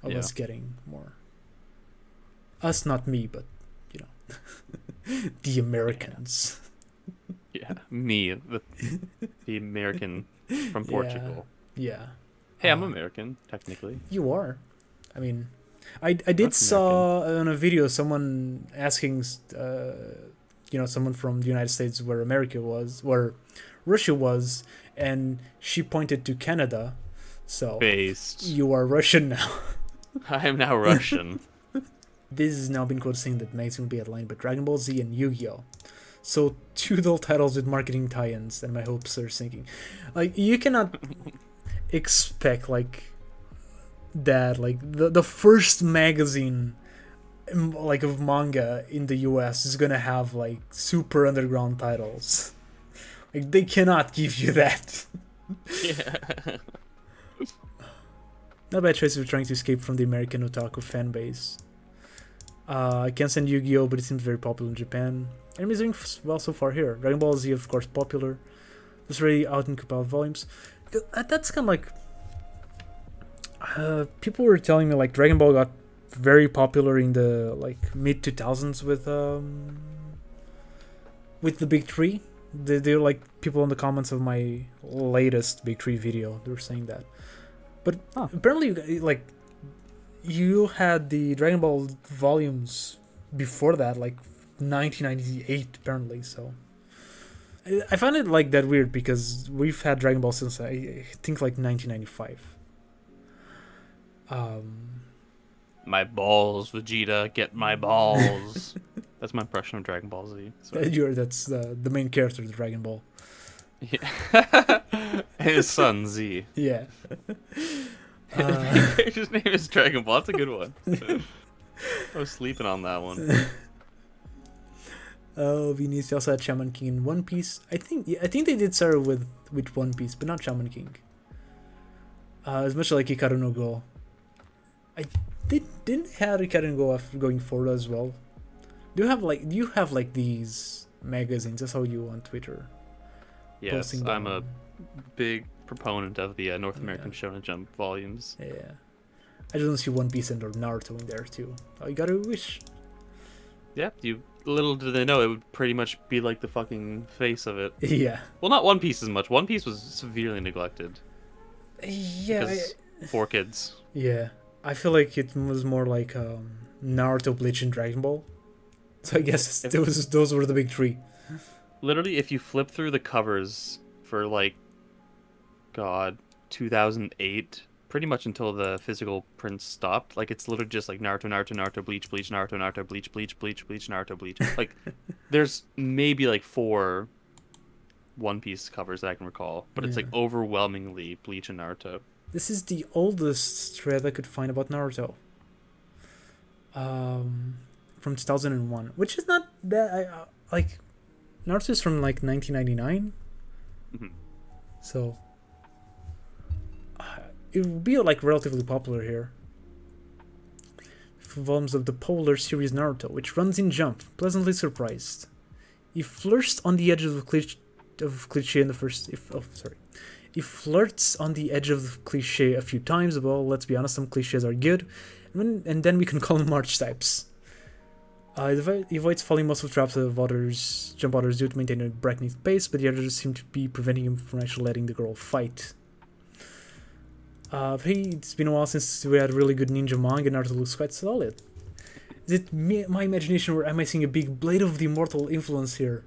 S1: us getting more. Us, not me, but you know, the Americans.
S2: Yeah, me, the American from Portugal.
S1: Yeah.
S2: Hey, I'm American, technically.
S1: You are. I mean, I did saw on a video someone asking, someone from the United States where Russia was, and she pointed to Canada. So
S2: based.
S1: You are Russian now.
S2: I am now Russian.
S1: This has now been quoted saying that magazine will be headlined by Dragon Ball Z and Yu-Gi-Oh! So 2 adult titles with marketing tie-ins, and my hopes are sinking. Like, you cannot expect like that, like the first magazine like of manga in the US is gonna have like super underground titles. Like, they cannot give you that.
S2: Yeah.
S1: Not bad choice of trying to escape from the American otaku fan base. I can't stand Yu-Gi-Oh, but it seems very popular in Japan. Anime is doing well so far here. Dragon Ball Z, of course, popular. It's already out in compiled volumes. That's kind of like people were telling me like Dragon Ball got very popular in the like mid 2000s with the big three. They're like people in the comments of my latest big three video. They were saying that, but apparently like you had the Dragon Ball volumes before that, like 1998 apparently. So I find it like that weird because we've had Dragon Ball since I think like 1995.
S2: My balls, Vegeta, get my balls. That's my impression of Dragon Ball Z.
S1: That's the main character of Dragon Ball.
S2: Yeah. His son Z.
S1: Yeah.
S2: His name is Dragon Ball. That's a good one. I was sleeping on that one.
S1: Oh, Venus also had Shaman King in One Piece. I think they did start with One Piece, but not Shaman King. As much like Hikaru no Go. I didn't have Hikaru no Go after going forward as well. Do you have like these magazines? I saw you on Twitter.
S2: Yes, I'm a big proponent of the North American Shonen Jump volumes.
S1: Yeah, I just don't see One Piece and or Naruto in there too. You gotta wish.
S2: Yeah, little did they know it would pretty much be like the fucking face of it.
S1: Yeah.
S2: Well, not One Piece as much. One Piece was severely neglected.
S1: Yeah.
S2: For kids.
S1: Yeah, I feel like it was more like Naruto, Bleach, and Dragon Ball. So I guess those were the big three.
S2: Literally, if you flip through the covers for like, 2008, pretty much until the physical prints stopped, like it's literally just like Naruto, Bleach, Naruto, Bleach, Naruto, Bleach. Like, there's maybe like 4 One Piece covers that I can recall, but it's like overwhelmingly Bleach and Naruto.
S1: This is the oldest thread I could find about Naruto. From 2001, which is not that Naruto is from like 1999, so it will be like relatively popular here. Volumes of the popular series Naruto, which runs in Jump. Pleasantly surprised. He flirts on the edge of cliche in the first. He flirts on the edge of cliche a few times. Well, let's be honest, some cliches are good, and then we can call them archetypes. He avoids falling most of the traps of jump others do to maintain a breakneck pace, but the others seem to be preventing him from actually letting the girl fight. It's been a while since we had really good ninja manga, and Naruto looks quite solid. Is it my imagination, or am I seeing a big Blade of the Immortal influence here?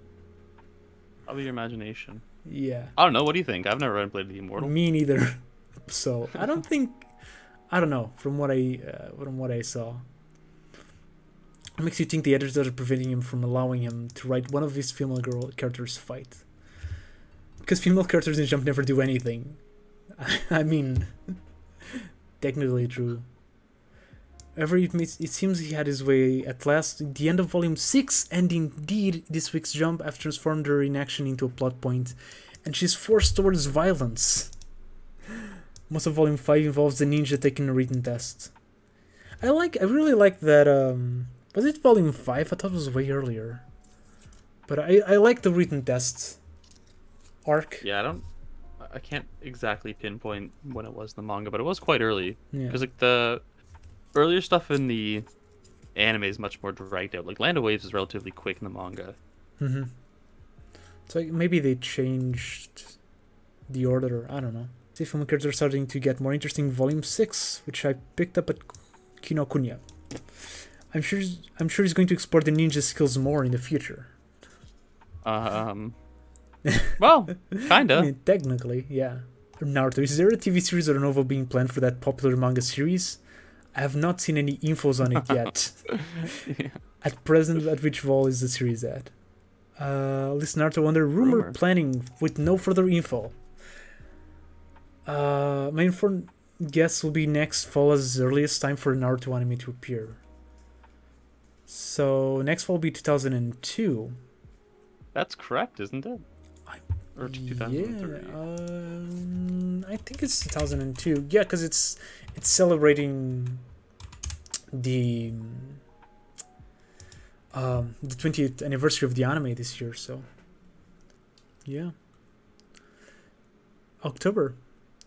S2: Probably your imagination.
S1: Yeah.
S2: I don't know. What do you think? I've never read Blade of the Immortal.
S1: Me neither. So I don't think. I don't know. From what I saw, it makes you think the editors are preventing him from allowing him to write one of his female characters fight, because female characters in Jump never do anything. I mean, technically true. However, it seems he had his way at last at the end of Volume 6, and indeed, this week's Jump have transformed her inaction into a plot point, and she's forced towards violence. Most of Volume 5 involves the ninja taking a written test. I really like that, was it Volume 5? I thought it was way earlier. But I like the written test arc.
S2: Yeah, I can't exactly pinpoint when it was in the manga, but it was quite early.
S1: Yeah.
S2: Because like the earlier stuff in the anime is much more dragged out. Like Land of Waves is relatively quick in the manga.
S1: So maybe they changed the order. I don't know. See, film characters are starting to get more interesting in Volume 6, which I picked up at Kinokuniya. I'm sure he's going to explore the ninja skills more in the future.
S2: Well, kinda.
S1: I mean, technically, yeah. Naruto, is there a TV series or a novel being planned for that popular manga series? I have not seen any infos on it yet.
S2: Yeah.
S1: At present, at which vol is the series at? Listen, Naruto under rumor planning with no further info. My informed guess will be next fall as the earliest time for Naruto anime to appear. So next fall will be 2002.
S2: That's correct, isn't it? Or 2003?
S1: Yeah, I think it's 2002. Yeah, because it's celebrating the 20th anniversary of the anime this year. So yeah, October.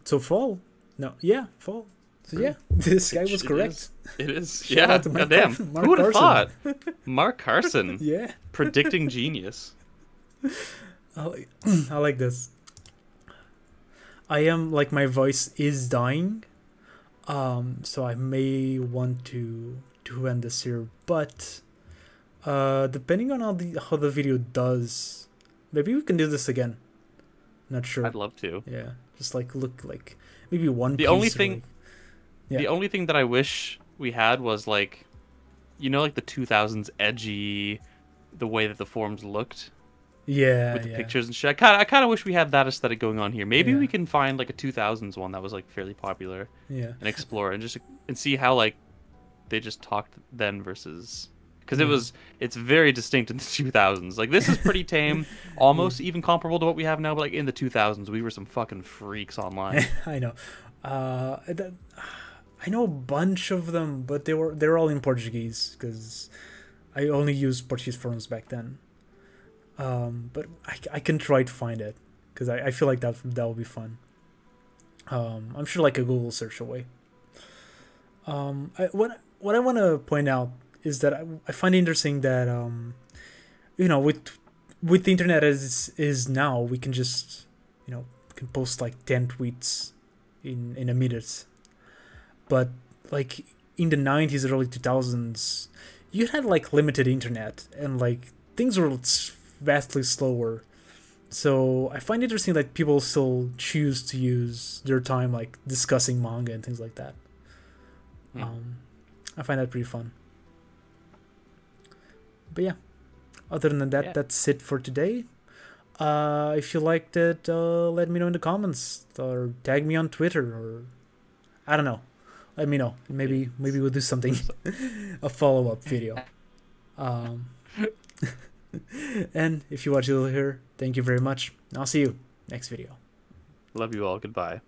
S1: So fall. No, yeah, fall. So yeah, this guy was correct.
S2: It is.
S1: Shout
S2: Yeah,
S1: out to
S2: goddamn.
S1: Mark
S2: Who would have thought?
S1: Carson.
S2: Mark Carson.
S1: Yeah.
S2: Predicting genius.
S1: I like this. I am like, my voice is dying, so I may want to end this here, but depending on how the video does, maybe we can do this again. Not sure.
S2: I'd love to.
S1: Yeah, just like look like maybe one.
S2: The
S1: piece
S2: only
S1: or,
S2: thing,
S1: like, yeah.
S2: the only thing that I wish we had was like, you know, like the 2000s edgy, the way that the forums looked.
S1: Yeah,
S2: with the pictures and shit. I kind of wish we had that aesthetic going on here. Maybe
S1: Yeah.
S2: we can find like a 2000s one that was like fairly popular
S1: Yeah.
S2: and explore and see how like they just talked then versus, because it's very distinct in the 2000s. Like this is pretty tame, almost even comparable to what we have now. But like in the 2000s, we were some fucking freaks online.
S1: I know. I know a bunch of them, but they're all in Portuguese because I only used Portuguese forums back then. But I can try to find it because I feel like that will be fun. I'm sure like a Google search away. What I want to point out is that I find it interesting that you know, with the internet as is now, we can just, you know, can post like 10 tweets in a minute. But like in the 90s, early 2000s, you had like limited internet and like things were vastly slower. So I find it interesting that people still choose to use their time like discussing manga and things like that. I find that pretty fun. But yeah, other than that, that's it for today. If you liked it, let me know in the comments or tag me on Twitter, or I don't know. Let me know. Maybe we'll do something, a follow-up video. And if you watch till here, thank you very much. I'll see you next video.
S2: Love you all. Goodbye.